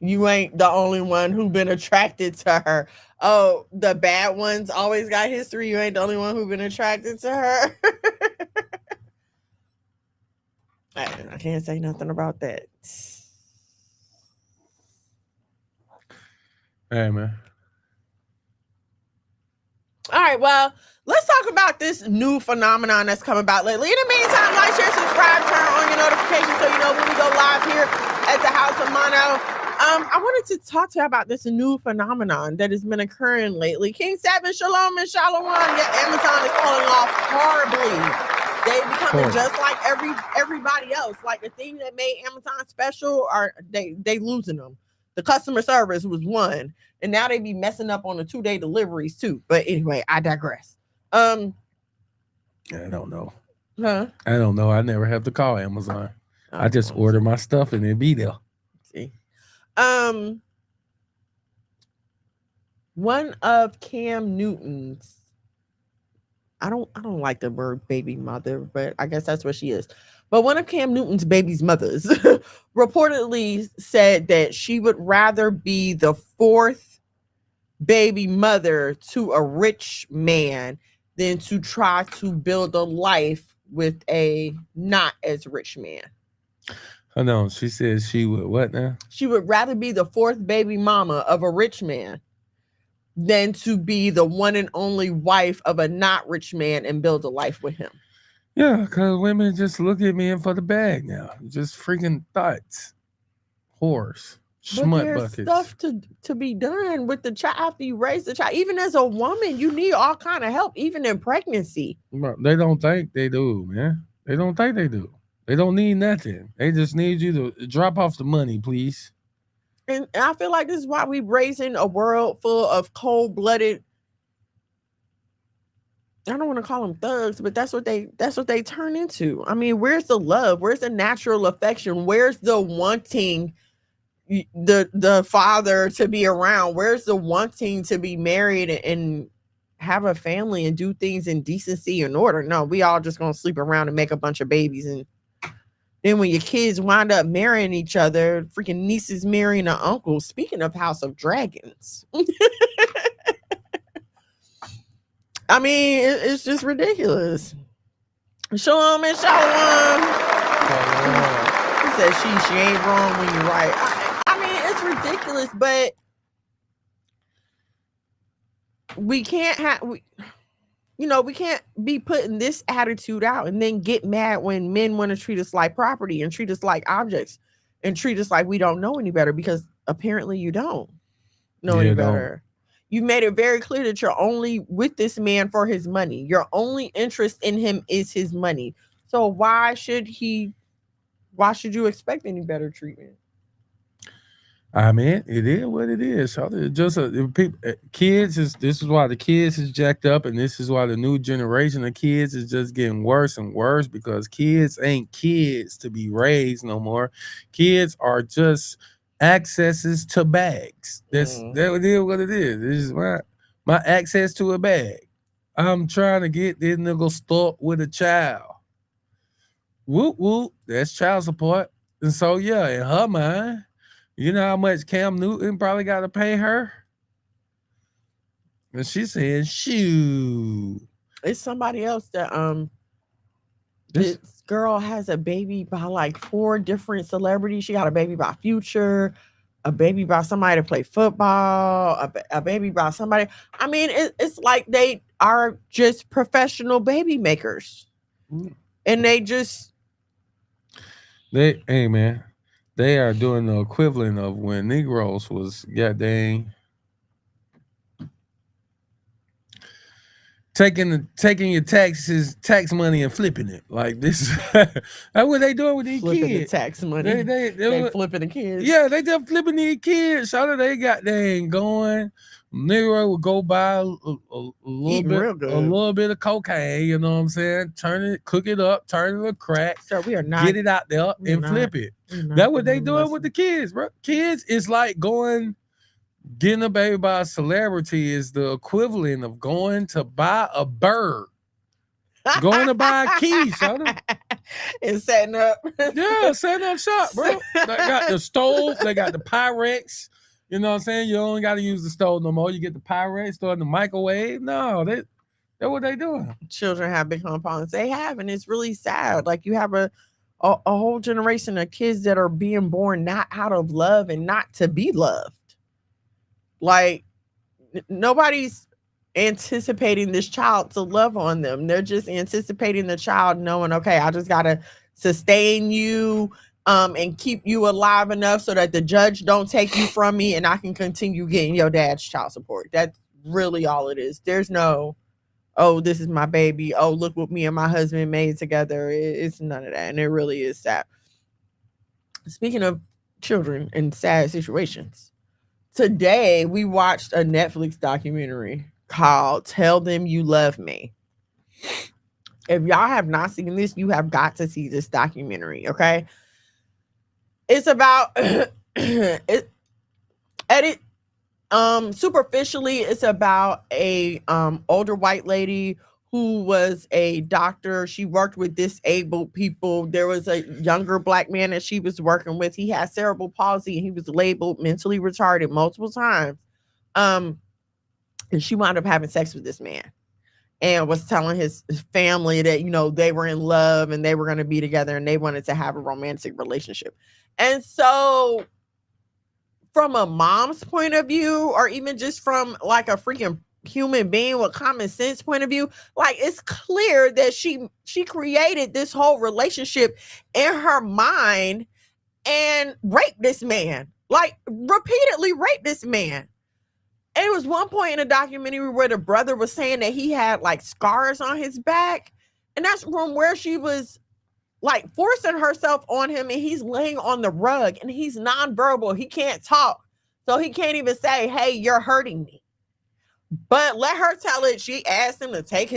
You ain't the only one who been attracted to her. Oh, the bad ones always got history. You ain't the only one who been attracted to her. I can't say nothing about that. Hey, man. All right, well, let's talk about this new phenomenon that's come about lately. In the meantime, like, share, subscribe, turn on your notifications so you know when we go live here at the House of Mono. I wanted to talk to you about this new phenomenon that has been occurring lately. King 7, Shalom and Shalom. Yeah, Amazon is falling off horribly. They becoming just like everybody else. Like the thing that made Amazon special, are they losing them. The customer service was one, and now they be messing up on the 2-day deliveries too. But anyway, I digress. I don't know. Huh? I don't know. I never have to call Amazon. I just order my stuff and it be there. See. one of Cam Newton's, I don't like the word baby mother, but I guess that's what she is. But one of Cam Newton's baby's mothers reportedly said that she would rather be the fourth baby mother to a rich man than to try to build a life with a not as rich man. Oh no, she says she would what now? She would rather be the fourth baby mama of a rich man than to be the one and only wife of a not rich man and build a life with him. Yeah, because women just look at men for the bag now. Just freaking thoughts. Whores. But Smut there's buckets. stuff to be done with the child after you raise the child. Even as a woman, you need all kind of help, even in pregnancy. Bro, they don't think they do, man. They don't think they do. They don't need nothing. They just need you to drop off the money, please. And I feel like this is why we raising a world full of cold-blooded, I don't want to call them thugs, but that's what they turn into. I mean, where's the love? Where's the natural affection? Where's the wanting the father to be around? Where's the wanting to be married and have a family and do things in decency and order? No, we all just gonna sleep around and make a bunch of babies, and then when your kids wind up marrying each other, freaking nieces marrying an uncle. Speaking of House of Dragons. I mean, it's just ridiculous. Shalom and shalom. He said she ain't wrong when you're right. I mean, it's ridiculous, but we can't we can't be putting this attitude out and then get mad when men want to treat us like property and treat us like objects and treat us like we don't know any better, because apparently you don't know any better. You made it very clear that you're only with this man for his money. Your only interest in him is his money. So why should you expect any better treatment? I mean, it is what it is. So just kids this is why the kids is jacked up, and this is why the new generation of kids is just getting worse and worse, because kids ain't kids to be raised no more. Kids are just accesses to bags. That is what it is. This is my access to a bag. I'm trying to get this nigga stuck with a child. Whoop whoop. That's child support. And so yeah, in her mind, you know how much Cam Newton probably got to pay her? And she's saying, shoo. It's somebody else that this girl has a baby by like 4 different celebrities. She got a baby by Future, a baby by somebody to play football, a baby by somebody. I mean, it's like they are just professional baby makers. And hey man, they are doing the equivalent of when Negroes was goddamn taking your tax money and flipping it. Like this. That's what they doing with these flipping kids. The tax money. They flipping the kids. Yeah, they just flipping these kids. So they got going. Negro would go buy a little bit of cocaine, you know what I'm saying? Cook it up, turn it to crack. So we are not get it out there and flip it. That's what they doing with the kids, bro. Kids is like getting a baby by a celebrity is the equivalent of going to buy a bird. Going to buy a key, and setting up. Yeah, setting up shop, bro. They got the stove, they got the Pyrex. You know what I'm saying? You don't got to use the stove no more. You get the Pyrex, throw in the microwave. No, that's what they doing. Children have become problems. They have, and it's really sad. Like you have a whole generation of kids that are being born not out of love and not to be loved. Like nobody's anticipating this child to love on them. They're just anticipating the child knowing, okay, I just got to sustain you and keep you alive enough so that the judge don't take you from me and I can continue getting your dad's child support. That's really all it is. There's no, oh, this is my baby. Oh, look what me and my husband made together. It's none of that. And it really is sad. Speaking of children in sad situations, today we watched a Netflix documentary called Tell Them You Love Me. If y'all have not seen this, you have got to see this documentary, okay? It's about Superficially, it's about a older white lady who was a doctor. She worked with disabled people. There was a younger black man that she was working with. He had cerebral palsy and he was labeled mentally retarded multiple times. Um, and she wound up having sex with this man and was telling his family that, you know, they were in love and they were going to be together and they wanted to have a romantic relationship. And so from a mom's point of view, or even just from like a freaking human being with common sense point of view, like it's clear that she created this whole relationship in her mind and raped this man, like repeatedly raped this man. And it was one point in a documentary where the brother was saying that he had like scars on his back, and that's from where she was like forcing herself on him, and he's laying on the rug and he's nonverbal. He can't talk. So he can't even say, "Hey, you're hurting me." But let her tell it. She asked him to take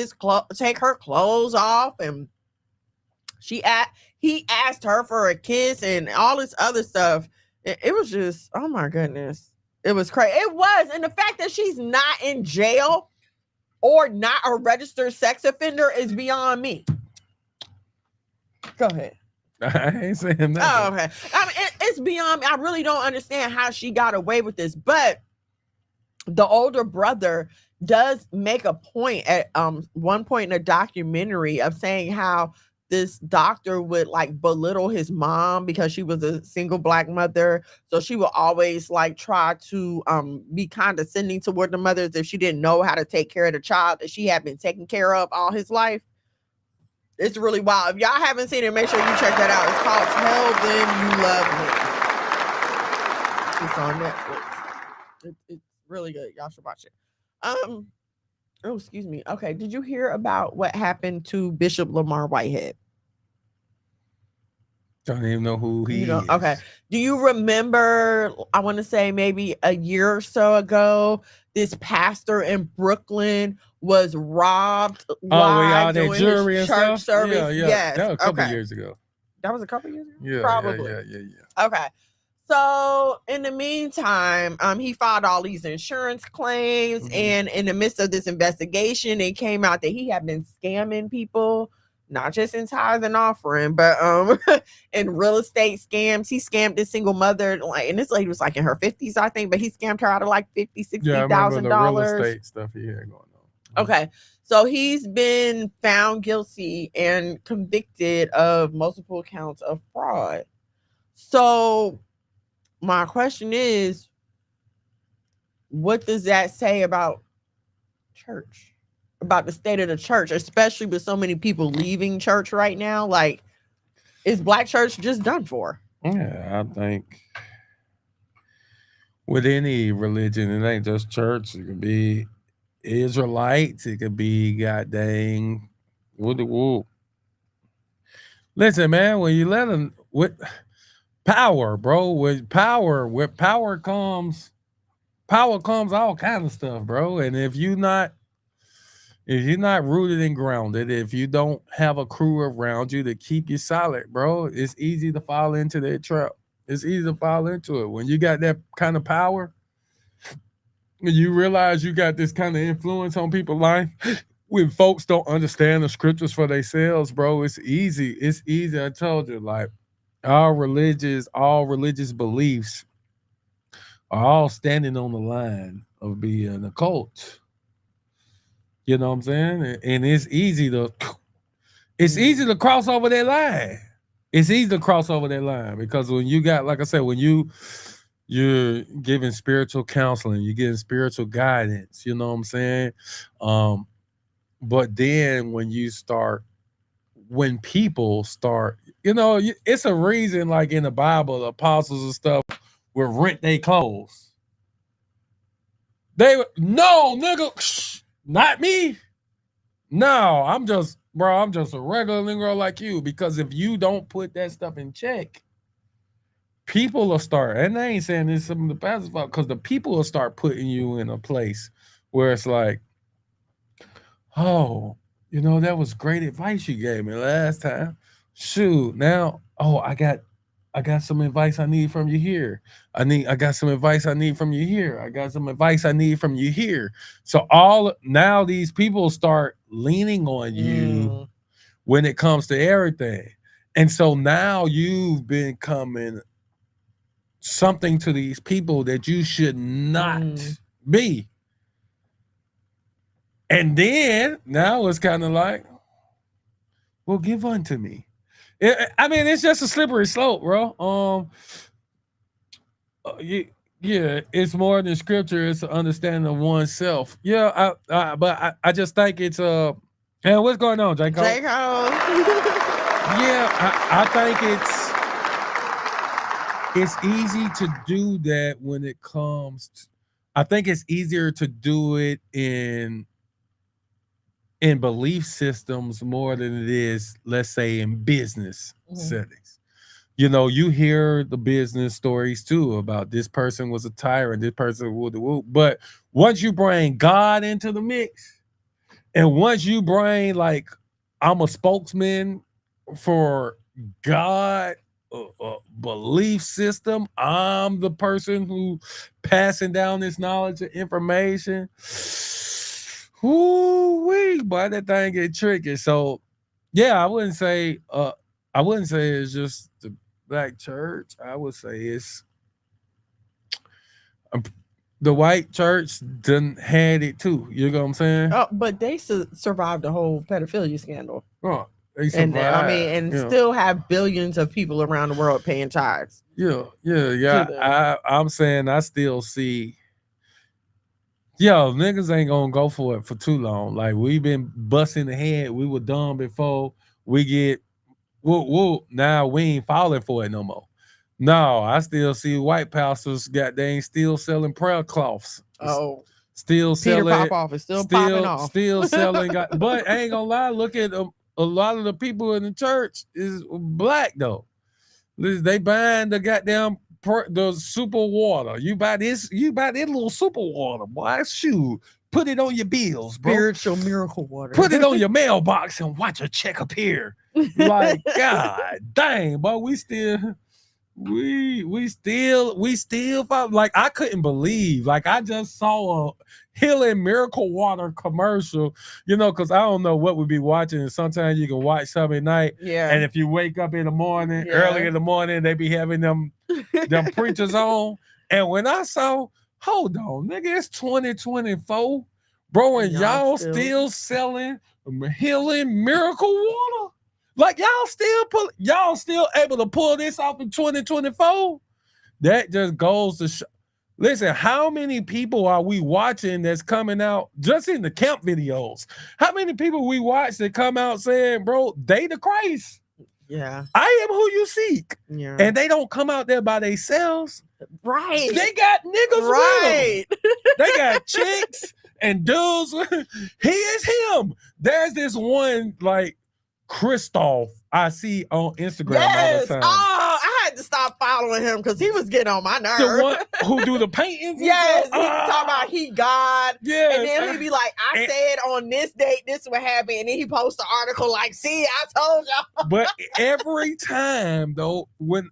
her clothes off, and he asked her for a kiss and all this other stuff. It was just, oh my goodness. It was crazy. It was. And the fact that she's not in jail or not a registered sex offender is beyond me. Go ahead. I ain't saying nothing. Oh, okay. I mean, it's beyond me. I really don't understand how she got away with this. But the older brother does make a point at one point in the documentary of saying how this doctor would like belittle his mom because she was a single black mother. So she would always like try to be condescending toward the mothers if she didn't know how to take care of the child that she had been taking care of all his life. It's really wild. If y'all haven't seen it, make sure you check that out. It's called Tell Them You Love Me. It's on Netflix. It's really good. Y'all should watch it. Oh, excuse me. Okay, did you hear about what happened to Bishop Lamar Whitehead? Don't even know who he is. Okay. Do you remember, I want to say maybe a year or so ago, this pastor in Brooklyn was robbed live doing his church service? Yeah. Yes. That was a couple years ago. That was a couple years ago? Yeah. Probably. Yeah. Okay. So in the meantime, he filed all these insurance claims, and in the midst of this investigation, it came out that he had been scamming people, not just in tithes and offering, but in real estate scams. He scammed this single mother, like, and this lady was like in her 50s, I think, but he scammed her out of like $50,000, $60,000. Real estate stuff he had going on. Okay. So he's been found guilty and convicted of multiple counts of fraud. So my question is, what does that say about church? About the state of the church, especially with so many people leaving church right now? Like, is black church just done for? Yeah, I think with any religion, it ain't just church. It could be Israelites. It could be goddamn woo. Listen, man, when you let them with power, bro, with power comes all kind of stuff, bro. And if you're not rooted and grounded, if you don't have a crew around you to keep you solid, bro, it's easy to fall into that trap. It's easy to fall into it. When you got that kind of power, when you realize you got this kind of influence on people's life, when folks don't understand the scriptures for themselves, bro, it's easy. It's easy. I told you, like, all religious beliefs are all standing on the line of being a cult. You know what I'm saying? And it's easy to cross over that line. It's easy to cross over that line because when you got, like I said, when you're giving spiritual counseling, you're getting spiritual guidance, you know what I'm saying? But then when people start, it's a reason, like in the Bible, the apostles and stuff would rent their clothes. No, nigga, not me. No, I'm just a regular nigga like you. Because if you don't put that stuff in check, people will start, and I ain't saying this some of the pastors' fault, because the people will start putting you in a place where it's like, oh, that was great advice you gave me last time. Shoot, now, I got I got some advice I need from you here. I got some advice I need from you here. I got some advice I need from you here. So all now these people start leaning on you when it comes to everything. And so now you've been coming something to these people that you should not be. And then now it's kind of like, well, give unto me. I mean, it's just a slippery slope, bro. Yeah, it's more than scripture. It's an understanding of oneself. Yeah, I just think it's and what's going on, J. Cole? J. Cole. Yeah, I think it's easy to do that when it comes to, I think it's easier to do it in belief systems more than it is, let's say, in business settings. You know, you hear the business stories too about this person was a tyrant, this person would, but once you bring God into the mix, and once you bring like, I'm a spokesman for God belief system, I'm the person who passing down this knowledge and information. Ooh-wee, boy, that thing get tricky. So, yeah, I wouldn't say it's just the black church. I would say it's the white church done had it too. You know what I'm saying? Oh, but they survived the whole pedophilia scandal. Oh, they survived. And I mean, and still have billions of people around the world paying tithes. Yeah. I'm saying I still see. Yo, niggas ain't gonna go for it for too long. Like, we've been busting the head. We were dumb before we get woo. Now we ain't falling for it no more. No, I still see white pastors they ain't still selling prayer cloths. Oh, still selling. Peter Popoff is still popping off. Still selling. But I ain't gonna lie. Look at a lot of the people in the church is black though. They buying the goddamn the super water. You buy this little super water, boy. Shoot. Put it on your bills, bro. Spiritual miracle water. Put it on your mailbox and watch a check appear. Like, God dang, but we still like, I couldn't believe, like, I just saw a healing miracle water commercial, you know, because I don't know what we'd be watching, and sometimes you can watch something at night, and if you wake up in the morning, early in the morning, they be having them preachers on, and when I saw, hold on, nigga, it's 2024, bro, and y'all still selling healing miracle water? Like, y'all still able to pull this off in 2024? That just goes to listen, how many people are we watching that's coming out just in the camp videos? How many people we watch that come out saying, bro, they the Christ? Yeah. I am who you seek. Yeah. And they don't come out there by themselves. Right. They got niggas with them. They got chicks and dudes. He is him. There's this one, like, Christoph I see on Instagram all the time. Oh, I had to stop following him because he was getting on my nerves. The one who do the paintings? Yes, he talk about he God. Yes. And then he'd be like, I said on this date, this would happen. And then he posts an article like, see, I told y'all. But every time, though, when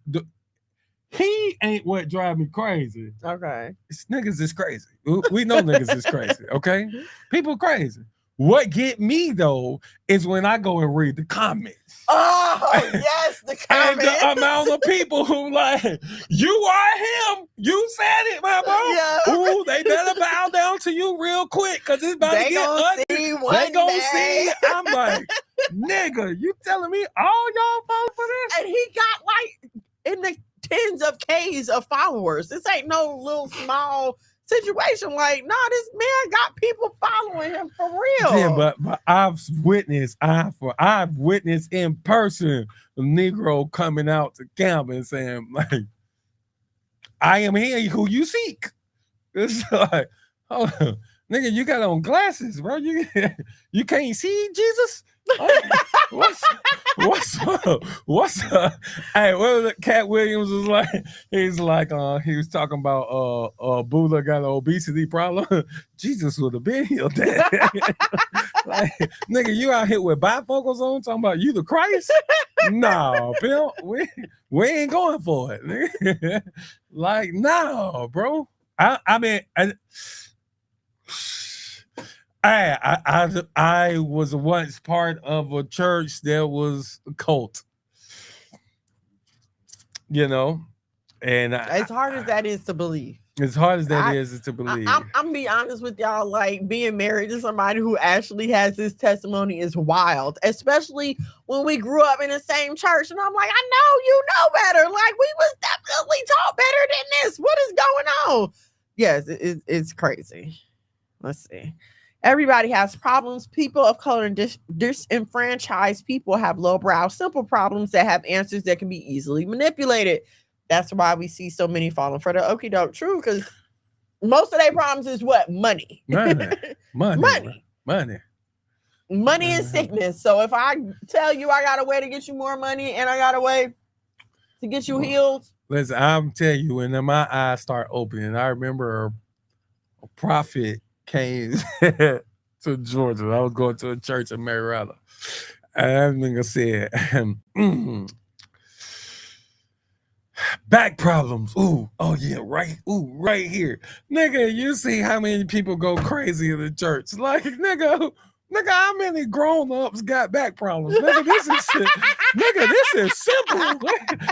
he ain't what drive me crazy. Okay. Niggas is crazy. We know niggas is crazy, okay? People crazy. What get me, though, is when I go and read the comments. Oh, yes, the comments. And the amount of people who like, you are him. You said it, my bro. Yeah. Ooh, they better bow down to you real quick because it's about to get ugly. They gonna see. I'm like, nigga, you telling me all y'all fall for this? And he got like in the tens of Ks of followers. This ain't no little small situation. Like, nah, this man got people following him for real. Yeah, but I've witnessed in person a Negro coming out to camp and saying, like, I am here who you seek. It's like, oh, nigga, you got on glasses, bro. You can't see Jesus? What's up? Hey, what Cat Williams was like? He's like, he was talking about Buddha got an obesity problem. Jesus would have been healed that. Like, nigga, you out here with bifocals on talking about you the Christ? No, Bill, we ain't going for it. Nigga. Like, no, bro. I mean, I was once part of a church that was a cult, you know, and As hard as that is to believe. as hard as that I- is to believe. I'm be honest with y'all, like being married to somebody who actually has this testimony is wild, especially when we grew up in the same church. And I'm like, I know you know better. Like we was definitely taught better than this. What is going on? Yes, it's crazy. Let's see. Everybody has problems. People of color and disenfranchised people have lowbrow, simple problems that have answers that can be easily manipulated. That's why we see so many falling for the okie doke. True, because most of their problems is what? Money. Money. And sickness. So if I tell you I got a way to get you more money and I got a way to get you healed. Listen, I'm telling you, when my eyes start opening, I remember a prophet came to Georgia. I was going to a church in Marietta. And that nigga said, back problems. Ooh, oh yeah, right. Ooh, right here. Nigga, you see how many people go crazy in the church. Like, nigga, how many grown-ups got back problems? Nigga, this is simple.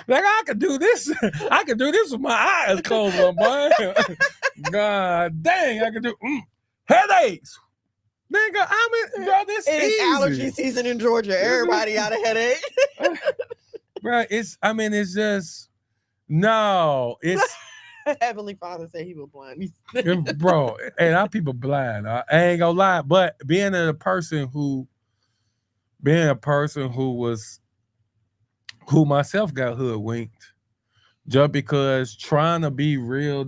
Like I could do this. I could do this with my eyes closed, boy. God dang, I could do headaches. Nigga, bro, this is easy. Allergy season in Georgia. Everybody got a headache. Bro, it's just no, it's Heavenly Father said he was blind. bro, and our people blind. I ain't gonna lie, but being a person who myself got hoodwinked just because trying to be real.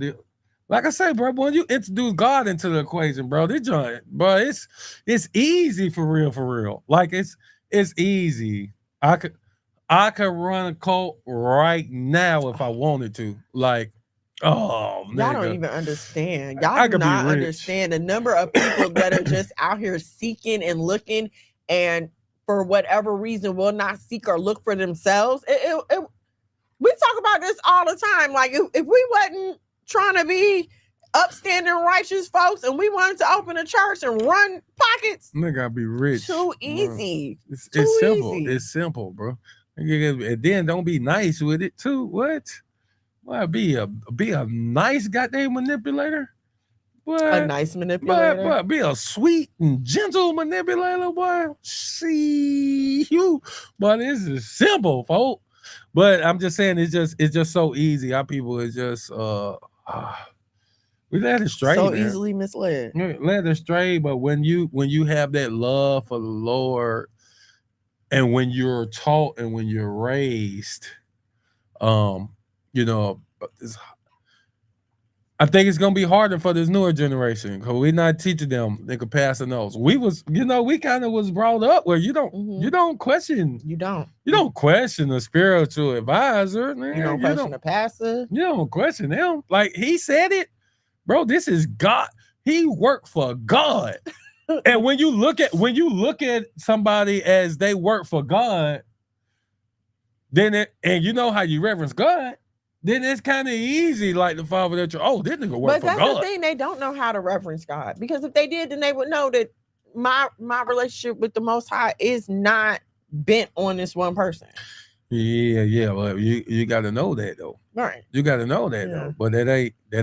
Like I say, bro, when you introduce God into the equation, bro, this joint, bro, it's easy for real. Like it's easy. I could run a cult right now if I wanted to. Like, oh, y'all nigga. don't even understand. Y'all do not understand the number of people that are just out here seeking and looking, and for whatever reason will not seek or look for themselves. We talk about this all the time. Like if we wasn't trying to be upstanding righteous folks and we wanted to open a church and run pockets, nigga, I'd be rich. Too easy. It's simple. Easy. It's simple, bro. And then don't be nice with it too. What? Well, be a nice goddamn manipulator. What? A nice manipulator. But be a sweet and gentle manipulator, boy. See you. But this is simple, folks. But I'm just saying, it's just so easy. Our people is just we let it stray. So man. Easily misled. Let it stray. But when you have that love for the Lord, and when you're taught and when you're raised, you know, I think it's gonna be harder for this newer generation because we're not teaching them they could pass the nose. We kind of was brought up where you don't question the spiritual advisor, man. You don't question the pastor. You don't question them. Like he said it, bro. This is God. He worked for God. And when you look at somebody as they work for God, and you know how you reverence God, then it's kind of easy, like the father that this nigga work for God. But that's the thing, they don't know how to reverence God, because if they did, then they would know that my relationship with the Most High is not bent on this one person. Yeah. Well, you got to know that though, right? You got to know that though, but that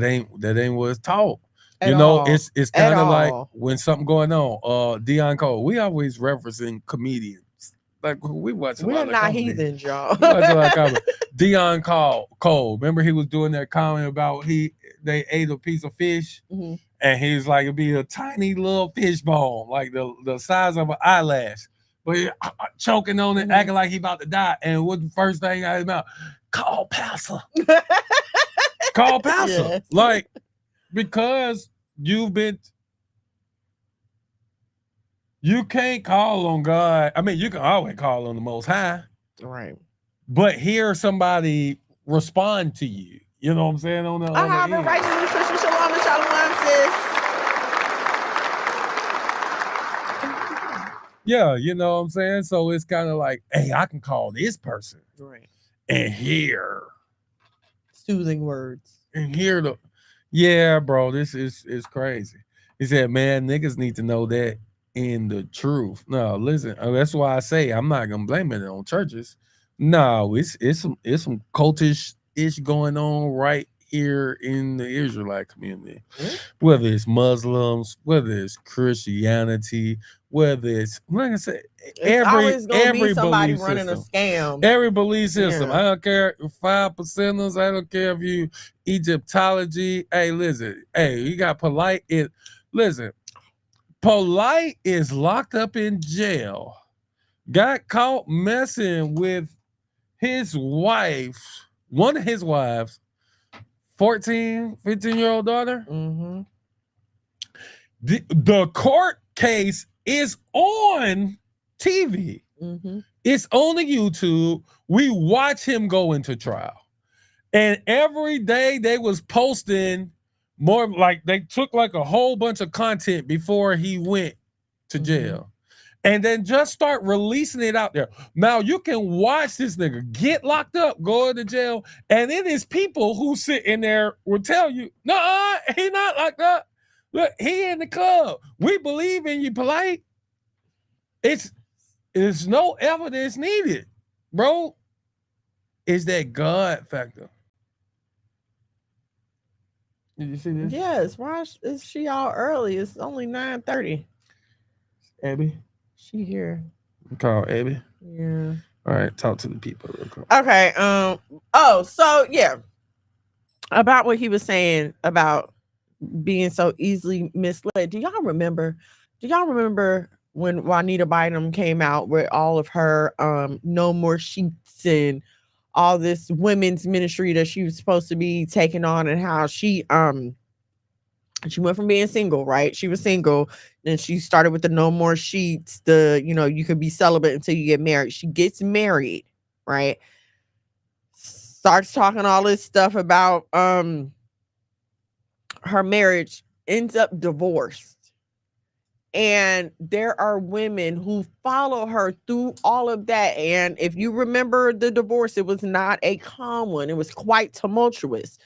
ain't what's taught. It's kind of like when something going on. Dion Cole, we always referencing comedians. Like we watch. We're not heathens, y'all. Dion Cole. Remember he was doing that comment about they ate a piece of fish, and he was like, it'd be a tiny little fish bone, like the size of an eyelash, but he, choking on it, acting like he about to die. And what the first thing out of his mouth? Call Pastor. Call Pastor. Yes. Like. Because you can't call on God. I mean, you can always call on the Most High. Right. But hear somebody respond to you. You know what I'm saying? I have it right in nutrition. Shalom and shalom, sis. Yeah, you know what I'm saying? So it's kind of like, hey, I can call this person Right. and hear Soothing words. the yeah, bro, this is crazy. He said, man, niggas need to know that in the truth. No, listen, that's why I say I'm not gonna blame it on churches. No, it's some cultish ish going on right here in the Israelite community. Mhm. Whether it's Muslims, whether it's Christianity, whether it's like I said, It's always gonna be every somebody belief running a system. scam. Every belief system. Yeah. I don't care 5%ers. I don't care if you Egyptology. Hey, listen. Hey, you got polite. Listen, polite is locked up in jail. Got caught messing with his wife, one of his wives, 14, 15-year-old daughter. Mm-hmm. The court case is on TV. Mm-hmm. It's on the YouTube. We watch him go into trial. And every day they was posting more, like they took like a whole bunch of content before he went to jail. And then just start releasing it out there. Now you can watch this nigga get locked up, go into jail, and then there's people who sit in there will tell you, no, he not locked up. Look, he in the club. We believe in you, polite. It's no evidence needed, bro. It's that God factor. Did you see this? Yes. Why is she all early? It's only 9:30. Abby? She here. Call Abby. Yeah. All right, talk to the people real quick. Okay. Oh, so yeah. About what he was saying about being so easily misled. Do y'all remember when Juanita Bynum came out with all of her no more sheets and all this women's ministry that she was supposed to be taking on, and how she went from being single, right? She was single, then she started with the no more sheets, you could be celibate until you get married. She gets married, right? Starts talking all this stuff about her marriage, ends up divorced. And there are women who follow her through all of that. And if you remember the divorce, it was not a calm one. It was quite tumultuous.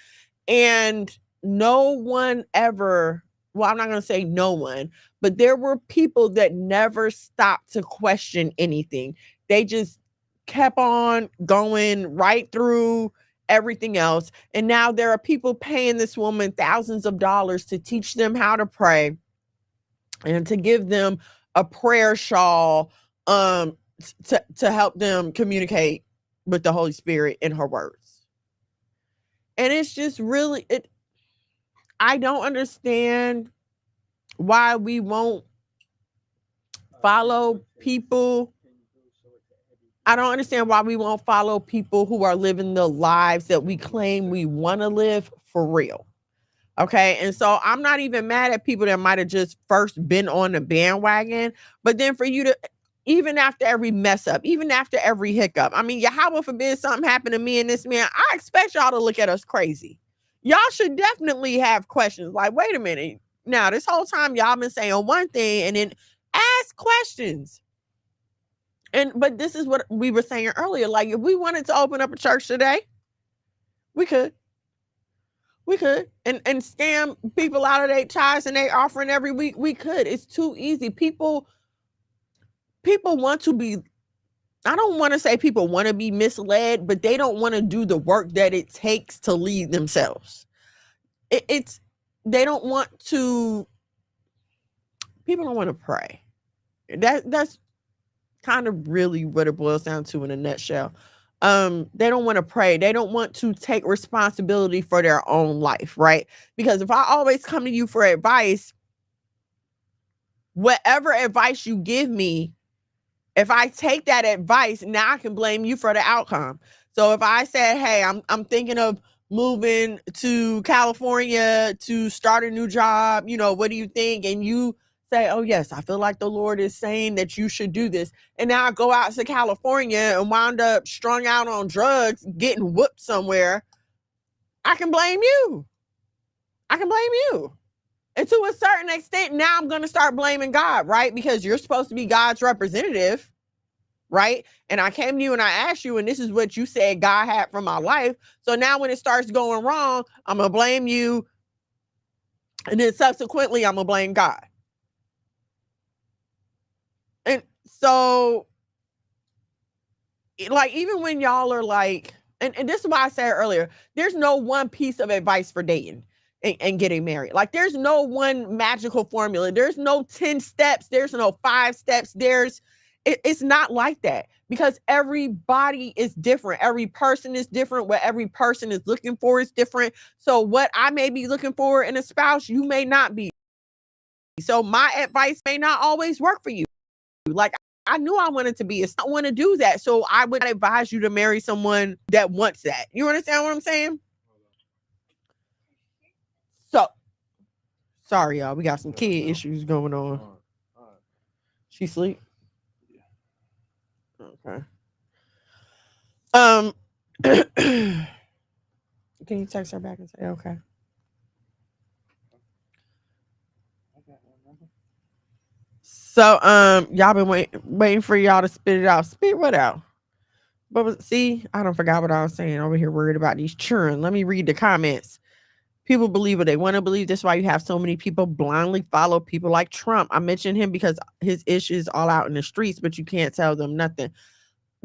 And no one ever, well, I'm not going to say no one, but there were people that never stopped to question anything. They just kept on going right through everything else. And now there are people paying this woman thousands of dollars to teach them how to pray and to give them a prayer shawl to help them communicate with the Holy Spirit in her words. And it's just really, I don't understand why we won't follow people. I don't understand why we won't follow people who are living the lives that we claim we want to live for real. Okay. And so I'm not even mad at people that might have just first been on the bandwagon, but then for you to, even after every mess up, even after every hiccup, I mean, Yahweh forbid something happened to me and this man, I expect y'all to look at us crazy. Y'all should definitely have questions like, wait a minute. Now, this whole time y'all been saying one thing and then ask questions. But this is what we were saying earlier. Like, if we wanted to open up a church today, we could. We could. And scam people out of their tithes and their offering every week. We could. It's too easy. People want to be, I don't want to say people want to be misled, but they don't want to do the work that it takes to lead themselves. They don't want to, people don't want to pray. That's kind of really what it boils down to in a nutshell. They don't want to pray. They don't want to take responsibility for their own life, right? Because if I always come to you for advice, whatever advice you give me, if I take that advice, now I can blame you for the outcome. So if I said, hey, I'm thinking of moving to California to start a new job, what do you think? And you say, oh yes, I feel like the Lord is saying that you should do this. And now I go out to California and wind up strung out on drugs, getting whooped somewhere. I can blame you. And to a certain extent, now I'm going to start blaming God, right? Because you're supposed to be God's representative, right? And I came to you and I asked you, and this is what you said God had for my life. So now when it starts going wrong, I'm going to blame you. And then subsequently, I'm going to blame God. And so, like, even when y'all are like, and this is why I said earlier, there's no one piece of advice for dating and getting married. Like, there's no one magical formula. There's no 10 steps. There's no 5 steps. It's not like that, because everybody is different. Every person is different. What every person is looking for is different. So what I may be looking for in a spouse, you may not be. So my advice may not always work for you. Like, I knew I wanted to be. I want to do that. So I would advise you to marry someone that wants that. You understand what I'm saying? So, sorry, y'all. We got some kid issues going on. She sleep? Okay. Can you text her back and say okay? So, y'all been waiting for y'all to spit it out. Spit what out? But see, I don't forgot what I was saying over here, worried about these children. Let me read the comments. People believe what they want to believe. That's why you have so many people blindly follow people like Trump. I mentioned him because his issues all out in the streets, but you can't tell them nothing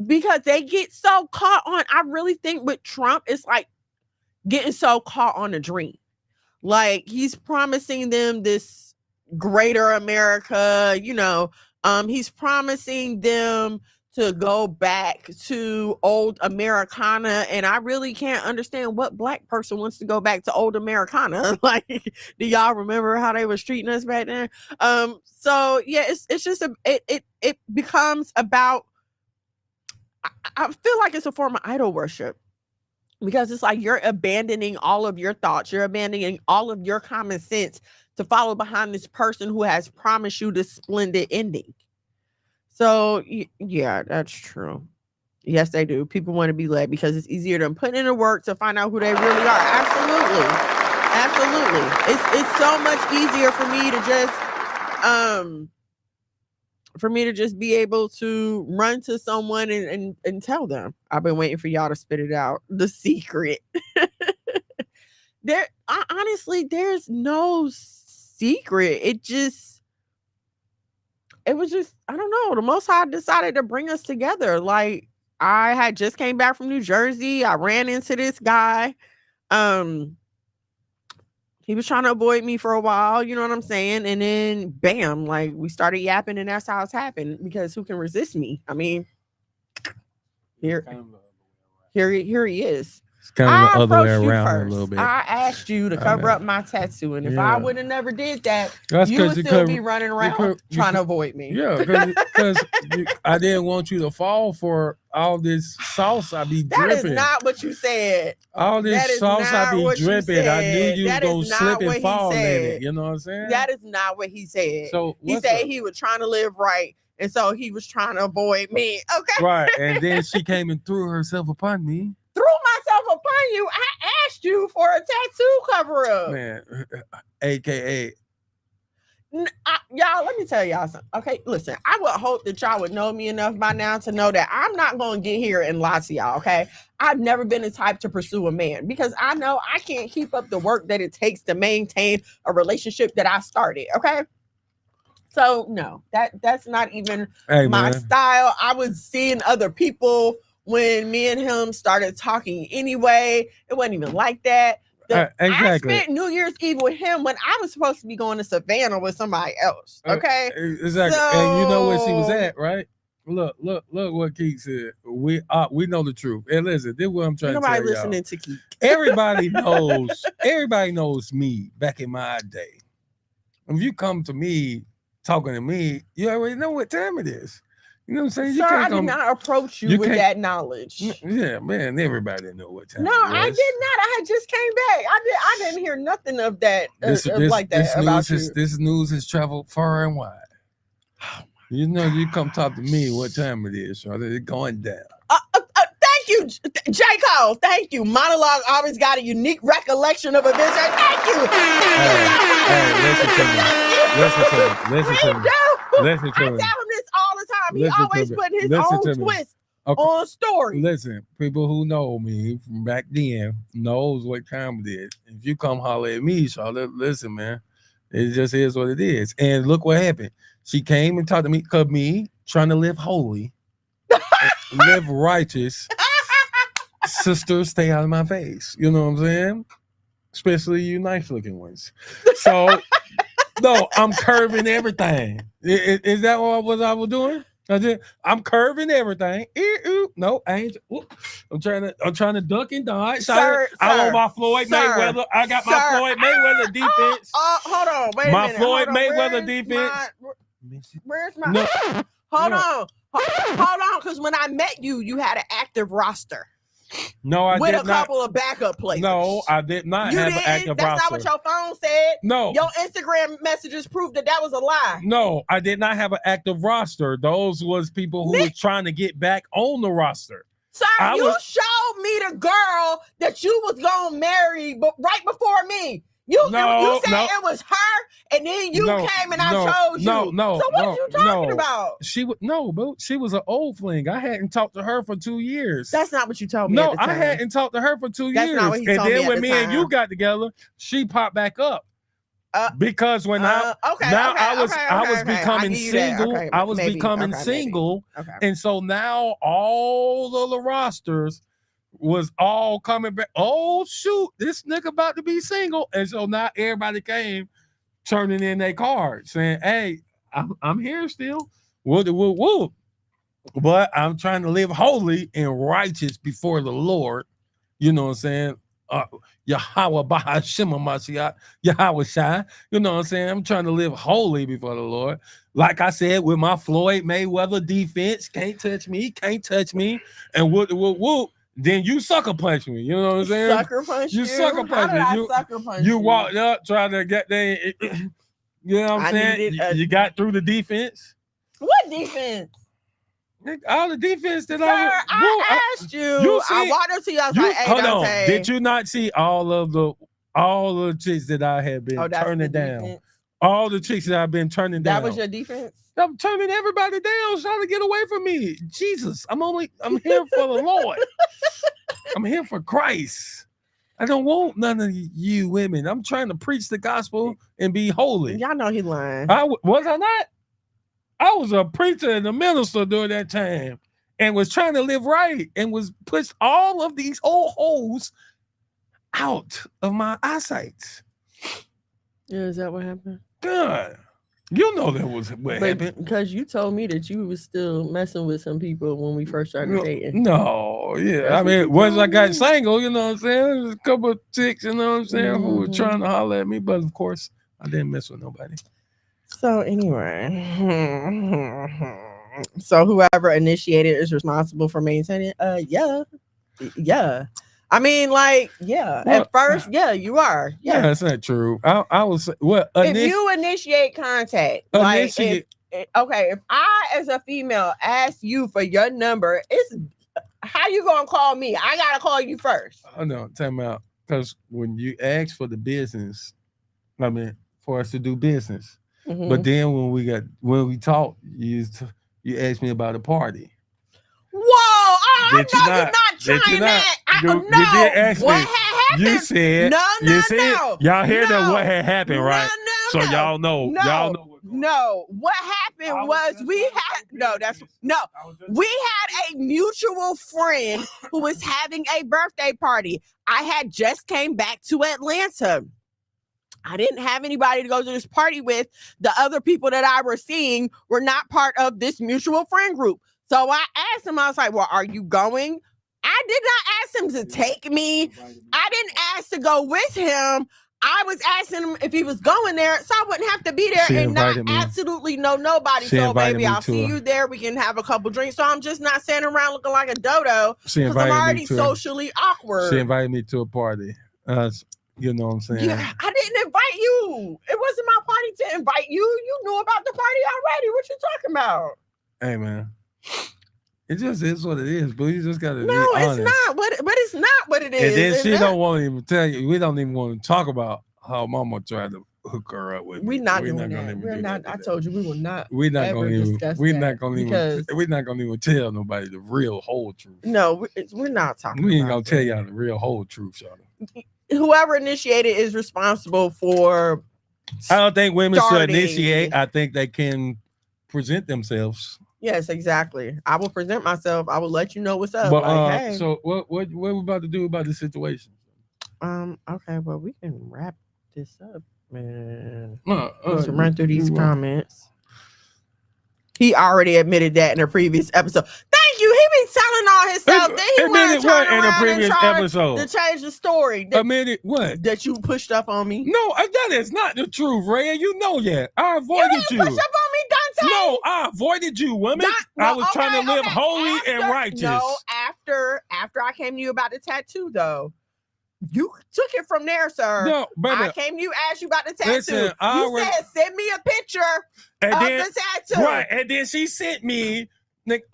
because they get so caught on. I really think with Trump, it's like getting so caught on a dream. Like, he's promising them this greater America, he's promising them to go back to old Americana. And I really can't understand what Black person wants to go back to old Americana. Like, do y'all remember how they was treating us back then? So yeah, it's just it becomes about, I feel like it's a form of idol worship, because it's like you're abandoning all of your thoughts, you're abandoning all of your common sense to follow behind this person who has promised you this splendid ending. So yeah, that's true. Yes, they do. People want to be led because it's easier than putting in the work to find out who they really are. Absolutely. It's so much easier for me to just be able to run to someone and tell them. I've been waiting for y'all to spit it out. The secret. Honestly, there's no secret. It was just, I don't know. The Most High decided to bring us together. Like, I had just came back from New Jersey. I ran into this guy. He was trying to avoid me for a while, you know what I'm saying? And then bam, like, we started yapping, and that's how it's happened, because who can resist me? I mean, here he is. It's kind of the other way around a little bit. I asked you to cover up my tattoo, and if I would have never did that, you would still be running around trying to avoid me. Yeah, because I didn't want you to fall for all this sauce I be dripping. That is not what you said. All this sauce I be dripping. I knew you was going to slip and fall in it. You know what I'm saying? That is not what he said. So he said he was trying to live right, and so he was trying to avoid me. Okay. Right, and then she came and threw herself upon me. Threw myself upon you. I asked you for a tattoo cover up. Man, AKA. Y'all, let me tell y'all something. Okay, listen, I would hope that y'all would know me enough by now to know that I'm not going to get here and lie to y'all, okay? I've never been the type to pursue a man, because I know I can't keep up the work that it takes to maintain a relationship that I started, okay? So, no, that's not even my style. I was seeing other people when me and him started talking anyway. It wasn't even like that. Exactly. I spent New Year's Eve with him when I was supposed to be going to Savannah with somebody else. Okay. Exactly. So, and you know where she was at, right? Look what Keith said. We know the truth. And listen, this is what I'm trying to tell y'all. Nobody listening to Keith. Everybody knows me back in my day. If you come to me talking to me, you already know what time it is. You know what I'm saying? Sir, I did not approach you with that knowledge. Yeah, man, everybody know what time. No, I did not. I had just came back. I didn't hear nothing of that like that about you. This news has traveled far and wide. You know, you come talk to me what time it is, so it's going down. Thank you, J. Cole. Thank you. Monologue always got a unique recollection of events. Thank you. Hey, listen to me. Listen to me. I tell him this all the time. He always putting his own twist on story. Listen, people who know me from back then knows what time it is. If you come holler at me, Charlotte, listen, man, it just is what it is. And look what happened. She came and talked to me because me trying to live holy, live righteous. Sisters, stay out of my face. You know what I'm saying? Especially you nice looking ones. So, no, I'm curving everything. Is that what I was doing? I'm curving everything. No, I ain't. I'm trying to duck and dodge. Sir, I want my Floyd Mayweather. I got my Floyd Mayweather defense. Hold on, wait a my minute. Floyd Mayweather defense. Where's my? No. Hold on, because when I met you, you had an active roster. No, I with did a not. couple of backup players. No, I did not have an active roster. That's not what your phone said. No. Your Instagram messages proved that was a lie. No, I did not have an active roster. Those was people who was trying to get back on the roster. Sir, you showed me the girl that you was gonna marry, but right before me. You said it was her, and then you came and I chose you. So what are you talking about? She was an old fling. I hadn't talked to her for 2 years. That's not what you told me. No, at the time. I hadn't talked to her for 2 That's years. Not what he told then me when at the me time. and you got together, she popped back up. Because when I was becoming single, I was becoming single, and so now all of the rosters was all coming back. Oh shoot, this nigga about to be single, and so now everybody came turning in their cards saying, "Hey, I'm here still." Woo. But I'm trying to live holy and righteous before the Lord. You know what I'm saying? Yahweh Bahashima Mashiach, Yahweh Shai. You know what I'm saying? I'm trying to live holy before the Lord. Like I said, with my Floyd Mayweather defense, can't touch me. And whoop. Then you sucker punch me. You know what I'm saying? Sucker punch you? Sucker punch me. Sucker punch you walked up trying to get there. You know what I'm saying? You got through the defense. What defense? All the defense that I asked you. I walked up to you. I was like, "Hey, hold Dante. on. Did you not see all the chicks that I had been turning down? Defense? All the chicks that I've been turning down. That was your defense? I'm turning everybody down, trying to get away from me. Jesus, I'm here for the Lord. I'm here for Christ. I don't want none of you women. I'm trying to preach the gospel and be holy. Y'all know he lying. Was I not? I was a preacher and a minister during that time and was trying to live right and was pushed all of these old holes out of my eyesight. Yeah, is that what happened? God. You know that was what happened. Because you told me that you was still messing with some people when we first started dating. No, yeah. Once I got single, you know what I'm saying? There's a couple of chicks, you know what I'm saying, who were trying to holler at me, but of course, I didn't mess with nobody. So anyway, so whoever initiated is responsible for maintaining. Yeah. I mean, like, yeah. Well, at first, yeah, you are. Yeah, that's not true. I was if you initiate contact, if I as a female ask you for your number, it's how you gonna call me? I gotta call you first. Oh no, time out. Because when you ask for the business, for us to do business. Mm-hmm. But then when we talked, you asked me about a party. Whoa! You're not trying that. You did ask what me. Had happened? You said no. Y'all hear that what had happened, right? No. So y'all know. Y'all know. No. What happened was we had a mutual friend who was having a birthday party. I had just came back to Atlanta. I didn't have anybody to go to this party with. The other people that I were seeing were not part of this mutual friend group. So I asked him, I was like, well, are you going? I did not ask him to take me. I didn't ask to go with him. I was asking him if he was going there so I wouldn't have to be there and not absolutely know nobody. So baby, I'll see you there. We can have a couple drinks. So I'm just not standing around looking like a dodo because I'm already socially awkward. She invited me to a party. You know what I'm saying? Yeah, I didn't invite you. It wasn't my party to invite you. You knew about the party already. What you talking about? Hey, man. It just is what it is, but you just gotta be No, honest. it's not. But it's not what it is. And then she that- don't want to even tell you. We don't even want to talk about how Mama tried to hook her up with. We're me. not We're doing gonna that. even We're do not. that I today. told you we will not. We're not ever gonna even. discuss We're that not gonna because- even. We're not gonna even tell nobody the real whole truth. No, we're not talking. We ain't about gonna tell that. y'all the real whole truth, y'all. Whoever initiated is responsible for. I don't think women should starting. initiate. I think they can present themselves. Yes, exactly. I will present myself. I will let you know what's up. But like, hey. so what we about to do about the situation? Okay, well, we can wrap this up, man. Let's Let's run through these comments. He already admitted that in a previous episode. Thank you. He be telling all his stuff. Then he want Admitted to what turn in a around previous and try episode? to change the story. That, Admitted what? that you pushed up on me. No, that is not the truth, Ray. You know that. I avoided You didn't push up on me, Dante. No, I avoided you, woman. I was trying to live holy and righteous. No, after I came to you about the tattoo, though. You took it from there, sir. No, baby. I came to you, asked you about the tattoo. Listen, you said, send me a picture and of then, the tattoo. Right, and then she sent me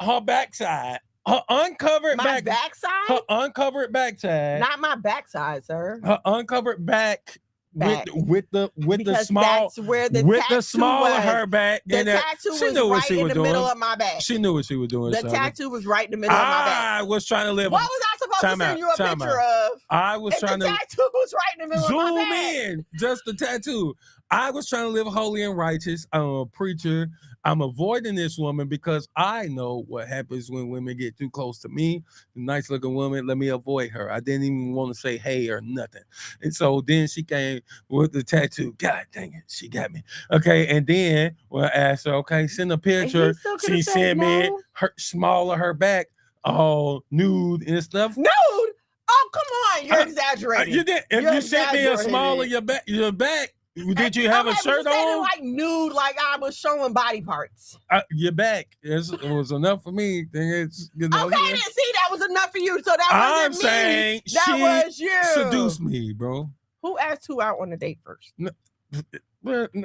her backside, her uncovered backside. Her uncovered backside. Not my backside, sir. Her uncovered back. With the because small that's where the with tattoo the small was. of her back. The tattoo was right in the middle of my back. She knew what she was doing. The tattoo was right in the middle of my back. I was trying to live. What was I supposed to send you a picture of? I was trying to. The tattoo was right in the middle of my back. Zoom in, just the tattoo. I was trying to live holy and righteous. I'm a preacher. I'm avoiding this woman because I know what happens when women get too close to me. Nice looking woman, let me avoid her. I didn't even want to say hey or nothing. And so then she came with the tattoo. God dang it, she got me. Okay, and then when I asked her, okay, send a picture. She sent me her small of her back, all nude and stuff. Nude? Oh, come on, you're exaggerating. You did. If you sent me a small of your back, did you have a shirt on? Like nude, like I was showing body parts. Your back. It was enough for me. It's, okay, I didn't see that was enough for you. So that wasn't me. Saying that was you. Seduced me, bro. Who asked who out on a date first? No,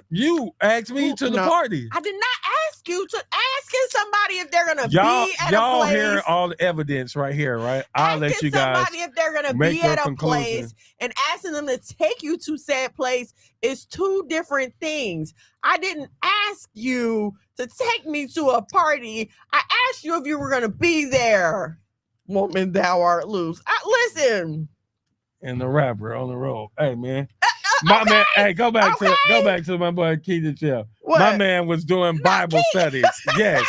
you asked me to the party. I did not ask you to asking somebody if they're gonna be at a place. Y'all hear all the evidence right here, right? I'll let you guys. Somebody if they're gonna be at a place and asking them to take you to said place is two different things. I didn't ask you to take me to a party. I asked you if you were gonna be there. Woman, thou art loose. Listen. And the rapper on the road. Hey man. My man, hey, go back to my boy Keith Chill. My man was doing Bible studies. Yes.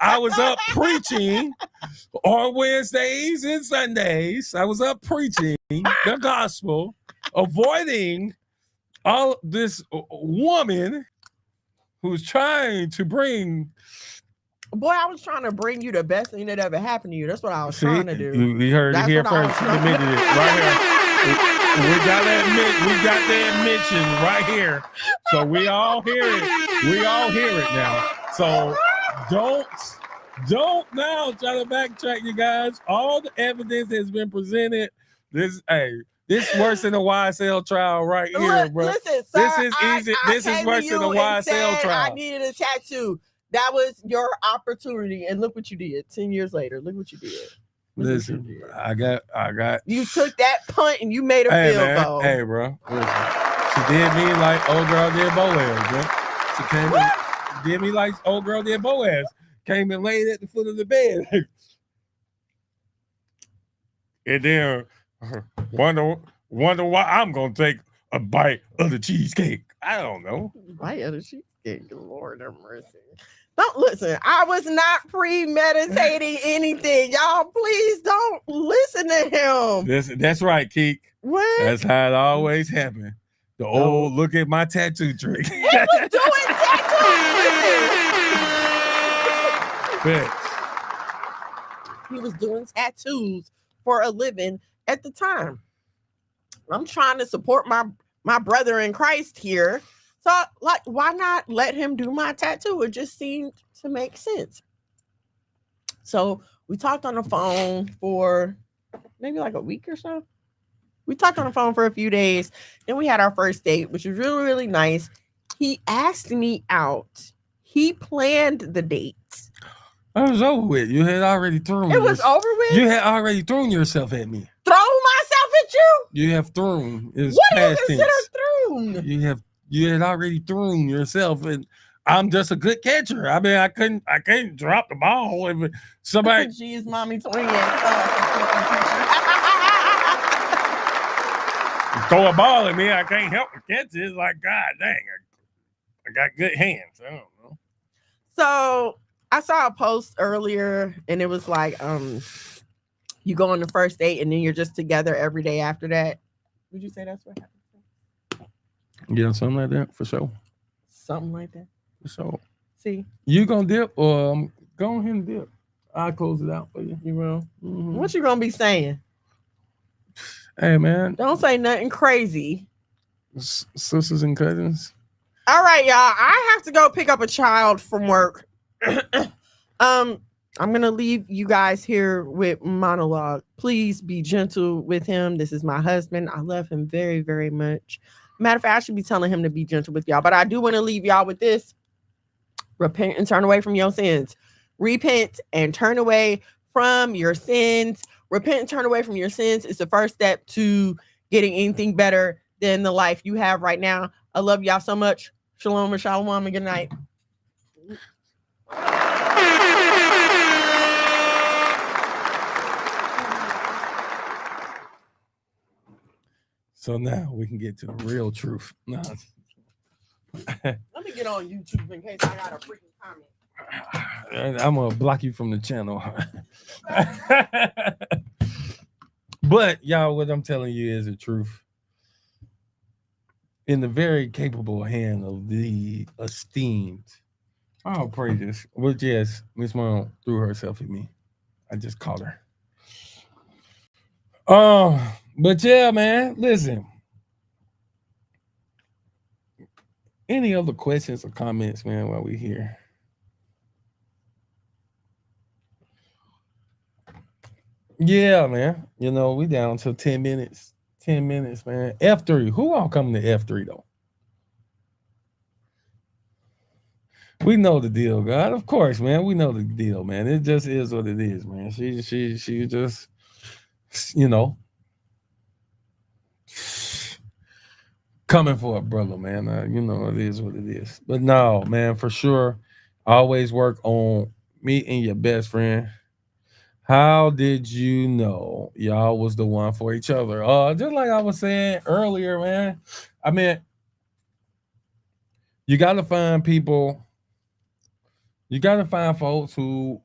I was up preaching on Wednesdays and Sundays. I was up preaching the gospel, avoiding all this woman who's trying to bring. Boy, I was trying to bring you the best thing that ever happened to you. That's what I was trying to do. We heard it here first. She admitted it right here. We got the admission right here. So we all hear it. We all hear it now. So don't now try to backtrack, you guys. All the evidence has been presented. This worse than a YSL trial right here, bro. Listen, sir, this is easy. This is worse than a YSL trial. I needed a tattoo. That was your opportunity, and look what you did. 10 years later, look what you did. Listen, I got. You took that punt and you made a field goal. Hey, bro. Listen. She did me like old girl did Boaz, bro. She came and did me like old girl did Boaz. Came and laid at the foot of the bed. And then wonder why I'm gonna take a bite of the cheesecake. I don't know. Bite of the cheesecake. Lord have mercy. Don't listen. I was not premeditating anything. Y'all, please don't listen to him. That's right, Keek. What? That's how it always happened. The old look at my tattoo trick. He was doing tattoos. He was doing tattoos for a living at the time. I'm trying to support my brother in Christ here. So, like, why not let him do my tattoo? It just seemed to make sense. So we talked on the phone for maybe like a week or so. We talked on the phone for a few days. Then we had our first date, which was really, really nice. He asked me out. He planned the date. I was over with. You had already thrown. It was over with. You had already thrown yourself at me. Throw myself at you. You have thrown. It's What do you past consider tense. thrown? You had already thrown yourself, and I'm just a good catcher. I mean, I couldn't drop the ball if somebody. She is mommy twin. Throw a ball at me, I can't help but catch it. It's like, God dang, I got good hands. I don't know. So I saw a post earlier, and it was like, you go on the first date, and then you're just together every day after that. Would you say that's what happened? Yeah, something like that for sure. Something like that. For sure. See, you gonna dip or go ahead and dip? I'll close it out for you. You will. Mm-hmm. What you gonna be saying? Hey man, don't say nothing crazy. Sisters and cousins. All right, y'all. I have to go pick up a child from work. I'm gonna leave you guys here with monologue. Please be gentle with him. This is my husband. I love him very, very much. Matter of fact, I should be telling him to be gentle with y'all, but I do want to leave y'all with this. Repent and turn away from your sins. Repent and turn away from your sins. Repent and turn away from your sins is the first step to getting anything better than the life you have right now. I love y'all so much. Shalom and shalom and good night. So now we can get to the real truth. No. Let me get on YouTube in case I got a freaking comment. I'm gonna block you from the channel. But y'all, what I'm telling you is the truth. In the very capable hand of the esteemed, I'll pray this. Well, yes, Miss Mom threw herself at me. I just caught her. But yeah, man, listen. Any other questions or comments, man, while we're here? Yeah, man. You know, we down to 10 minutes. 10 minutes, man. F3. Who all coming to F3 though? We know the deal, God. Of course, man. We know the deal, man. It just is what it is, man. She just, you know, coming for a brother, man. You know, it is what it is. But no, man, for sure. Always work on meeting your best friend. How did you know y'all was the one for each other? Just like I was saying earlier, man. I mean, you got to find people. You got to find folks who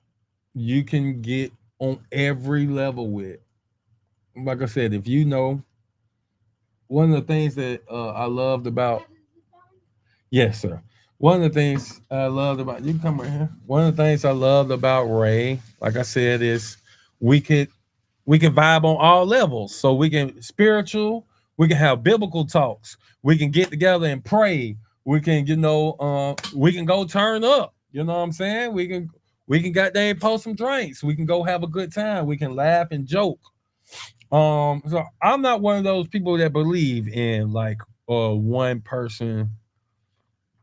you can get on every level with. Like I said, if you know, one of the things that I loved about, yes, sir. One of the things I loved about you come right here. One of the things I loved about Ray, like I said, is we can vibe on all levels. So we can spiritual, we can have biblical talks, we can get together and pray. We can, we can go turn up. You know what I'm saying? We can goddamn post some drinks. We can go have a good time. We can laugh and joke. So I'm not one of those people that believe in like one person,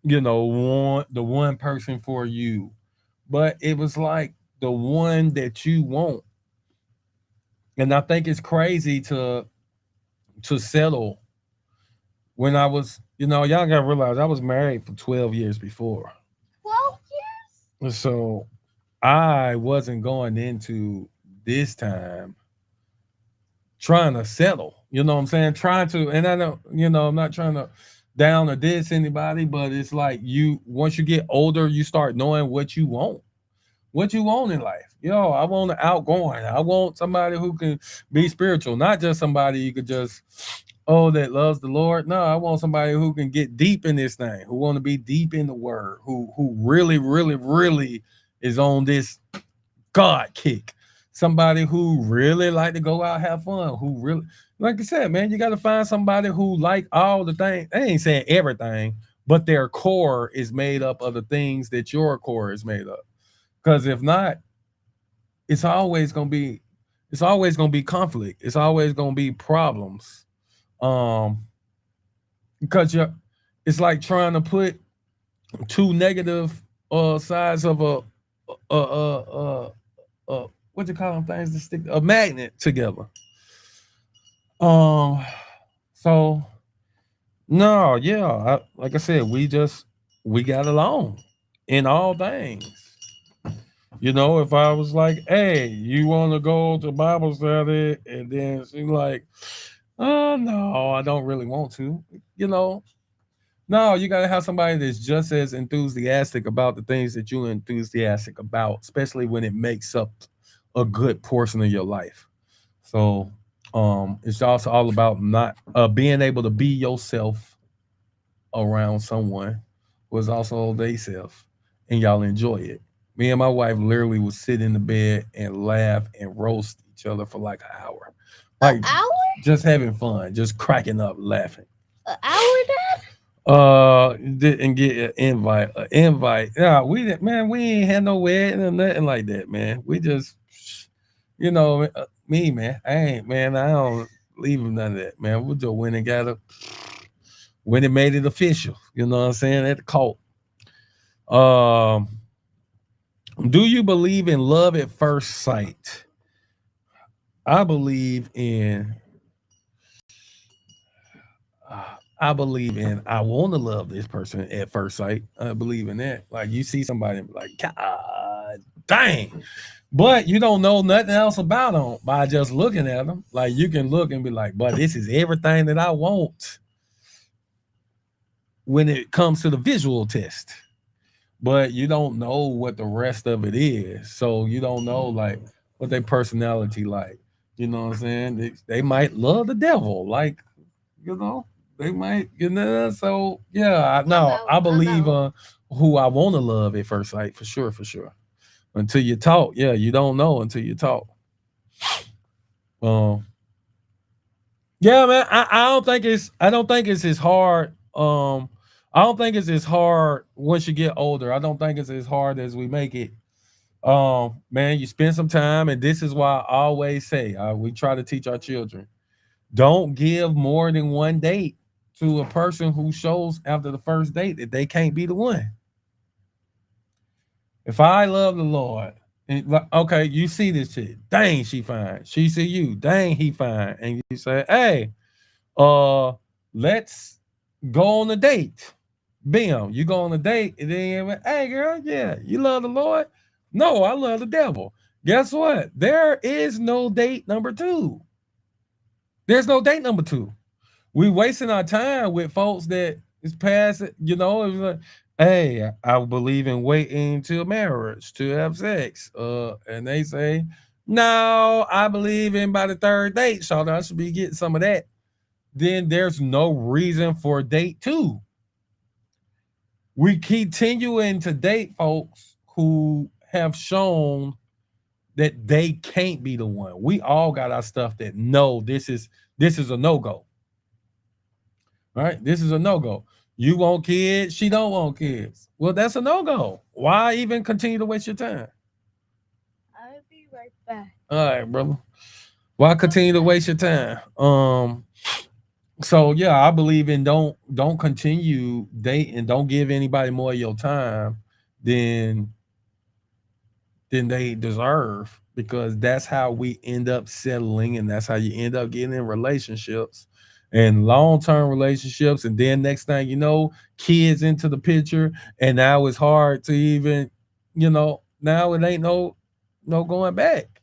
the one person for you, but it was like the one that you want. And I think it's crazy to settle. When I was, y'all gotta realize I was married for 12 years before. 12 years? So I wasn't going into this time trying to settle. You know what I'm saying? Trying to, and I know, I'm not trying to down or diss anybody, but it's like once you get older, you start knowing what you want. What you want in life. I want an outgoing. I want somebody who can be spiritual, not just somebody you could just, that loves the Lord. No, I want somebody who can get deep in this thing, who want to be deep in the word, who really, really, really is on this God kick. Somebody who really like to go out, have fun, who really, like I said, man, you got to find somebody who like all the things. They ain't saying everything, but their core is made up of the things that your core is made up. Because if not, it's always gonna be conflict. It's always gonna be problems. Because it's like trying to put two negative sides of uh, uh, uh, what you call them things to stick a magnet together. Um, so no, yeah, like I said, we got along in all things. You know, if I was like, "Hey, you want to go to Bible study?" and then she's like, "Oh no, I don't really want to." You know, no, you got to have somebody that's just as enthusiastic about the things that you're enthusiastic about, especially when it makes up a good portion of your life. So, it's also all about not being able to be yourself around someone was also they self, and y'all enjoy it. Me and my wife literally would sit in the bed and laugh and roast each other for like an hour, An like hour? just having fun, just cracking up, laughing. An hour, Dad? Didn't get an invite. An invite. Yeah, man, we ain't had no wedding or nothing like that, man. We just, me, man. I don't leave him none of that, man. We just went and got a when it made it official. You know what I'm saying? At the cult. Um, do you believe in love at first sight? I believe in. I believe in. I want to love this person at first sight. I believe in that. Like you see somebody and be like, God dang, but you don't know nothing else about them by just looking at them. Like you can look and be like, but this is everything that I want when it comes to the visual test. But you don't know what the rest of it is. So you don't know like what their personality like. You know what I'm saying? They might love the devil, like, you know, they might, So yeah, no, I believe who I want to love at first sight for sure, for sure. Until you talk, yeah, you don't know until you talk. Um, yeah, man, I don't think it's as hard. I don't think it's as hard once you get older. I don't think it's as hard as we make it. Man, you spend some time, and this is why I always say we try to teach our children: don't give more than one date to a person who shows after the first date that they can't be the one. If I love the Lord, okay, you see this shit, dang, she fine. She see you, dang, he fine, and you say, hey, uh, let's go on a date. Bam, you go on a date, and then hey, girl, yeah, you love the Lord. No, I love the devil. Guess what? There is no date number two. There's no date number two. We wasting our time with folks that is past, it was like, hey, I believe in waiting till marriage to have sex. And they say, no, I believe in by the third date, so I should be getting some of that. Then there's no reason for date two. We continuing to date folks who have shown that they can't be the one. We all got our stuff that no, this is a no-go. All right, this is a no go. You want kids, she don't want kids. Well, that's a no go. Why even continue to waste your time? I'll be right back. All right, brother. Why continue to waste your time? So yeah, I believe in don't continue dating. Don't give anybody more of your time than than they deserve because that's how we end up settling and that's how you end up getting in relationships and long-term relationships and then next thing you know kids into the picture and now it's hard to even now it ain't no going back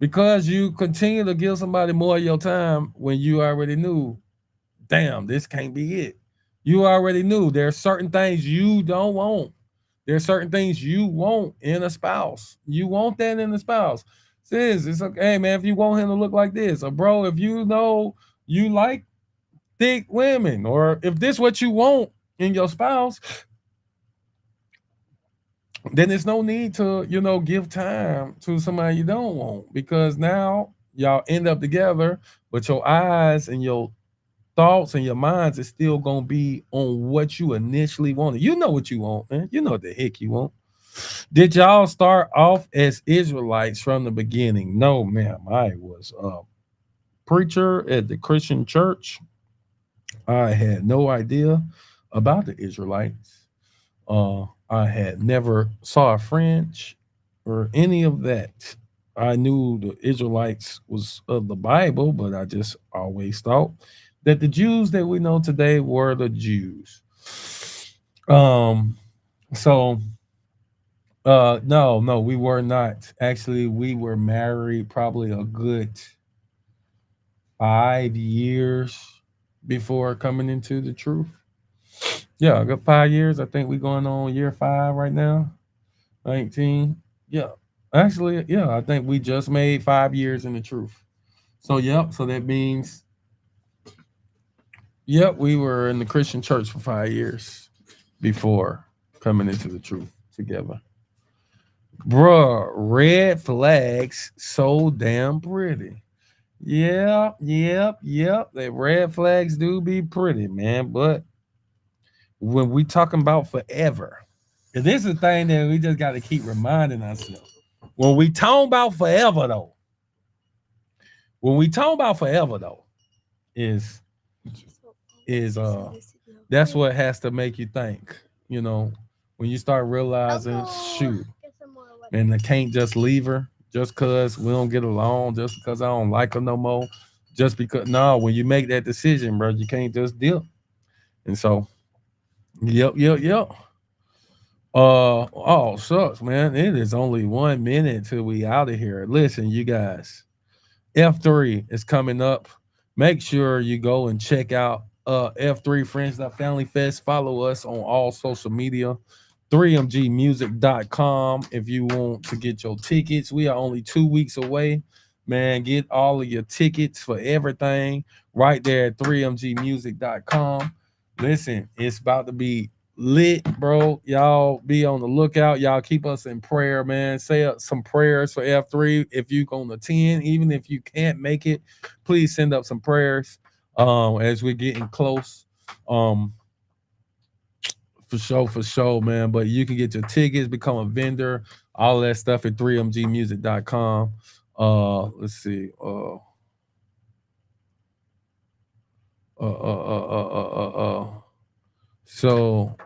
because you continue to give somebody more of your time when you already knew damn this can't be it. You already knew there are certain things you don't want. There's certain things you want in a spouse. You want that in a spouse. Sis, it's okay, hey, man. If you want him to look like this, or bro, if you know you like thick women, or if this what you want in your spouse, then there's no need to, give time to somebody you don't want because now y'all end up together, but your eyes and your thoughts and your minds is still gonna be on what you initially wanted. You know what you want, man. You know what the heck you want. Did y'all start off as Israelites from the beginning? No, ma'am. I was a preacher at the Christian church. I had no idea about the Israelites. I I had never saw a French or any of that. I knew the Israelites was of the Bible, but I just always thought that the Jews that we know today were the Jews. Um, so no, we were not. Actually, we were married probably a good 5 years before coming into the truth. Yeah, I got 5 years. I think we're going on year 5 right now. 19. Yeah. Actually, yeah, I think we just made 5 years in the truth. So yep, so that means yep, we were in the Christian church for 5 years before coming into the truth together. Bruh, red flags so damn pretty. Yep. The red flags do be pretty, man. But when we talking about forever, and this is the thing that we just got to keep reminding ourselves. When we talk about forever, though, is that's what has to make you think. You know, when you start realizing, shoot, and I can't just leave her just because we don't get along, just because I don't like her no more, just because. No, when you make that decision, bro, you can't just dip. And so, yep. Oh, sucks, man. It is only 1 minute till we out of here. Listen, you guys, F3 is coming up. Make sure you go and check out F3 Friends Family Fest. Follow us on all social media. 3mgmusic.com if you want to get your tickets. We are only 2 weeks away. Man, get all of your tickets for everything right there at 3mgmusic.com. Listen, it's about to be lit, bro. Y'all be on the lookout. Y'all keep us in prayer, man. Say some prayers for F3 if you gonna attend. Even if you can't make it, please send up some prayers as we're getting close. For sure, man. But you can get your tickets, become a vendor, all that stuff at 3mgmusic.com. Let's see. So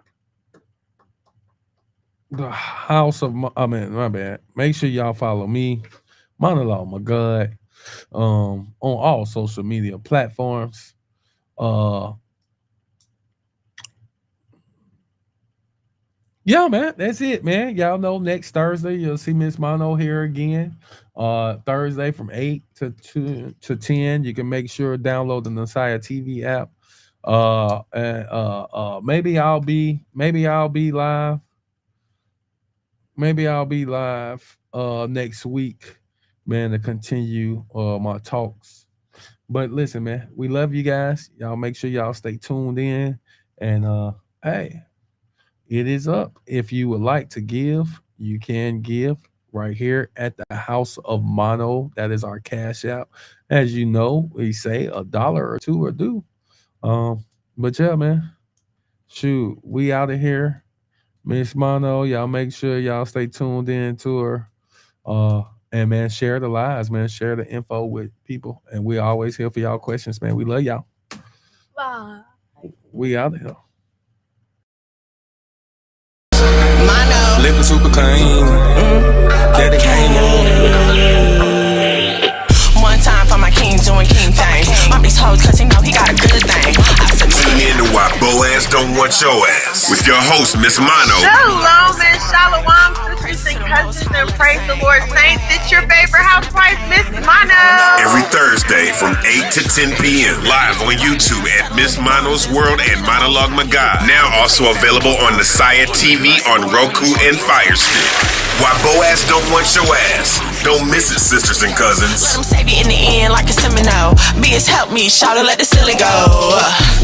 the house of my bad. Make sure y'all follow me, Monologue My God, on all social media platforms. Yeah, man, that's it, man. Y'all know next Thursday you'll see Miss Mono here again. Thursday from 8 to 10. You can make sure download the Messiah TV app. Maybe I'll be live. Maybe I'll be live next week, man, to continue my talks. But listen, man, we love you guys. Y'all make sure y'all stay tuned in. And hey, it is up. If you would like to give, you can give right here at the House of Mono. That is our cash out. As you know, we say $1 or $2 or due. But yeah, man. Shoot, we out of here. Miss Mono, y'all make sure y'all stay tuned in to her. And man, share the lives, man. Share the info with people. And we always here for y'all questions, man. We love y'all. Bye. We out of here. Mono. Living super clean. That it came One time for my king doing king things. All these hoes cause he know he got a good thing. Tune in to Why Boaz Don't Want Your Ass with your host, Miss Mono. Shalom and shalom, sisters and cousins, and praise the Lord saints. It's your favorite housewife, Miss Mono. Every Thursday from 8 to 10 p.m. Live on YouTube at Miss Mono's World and Monologue My God. Now also available on Messiah TV on Roku and Fire Stick. Why Boaz Don't Want Your Ass. Don't miss it, sisters and cousins. Let him save you in the end like a Semino. Be his help me, shout it, let the silly go.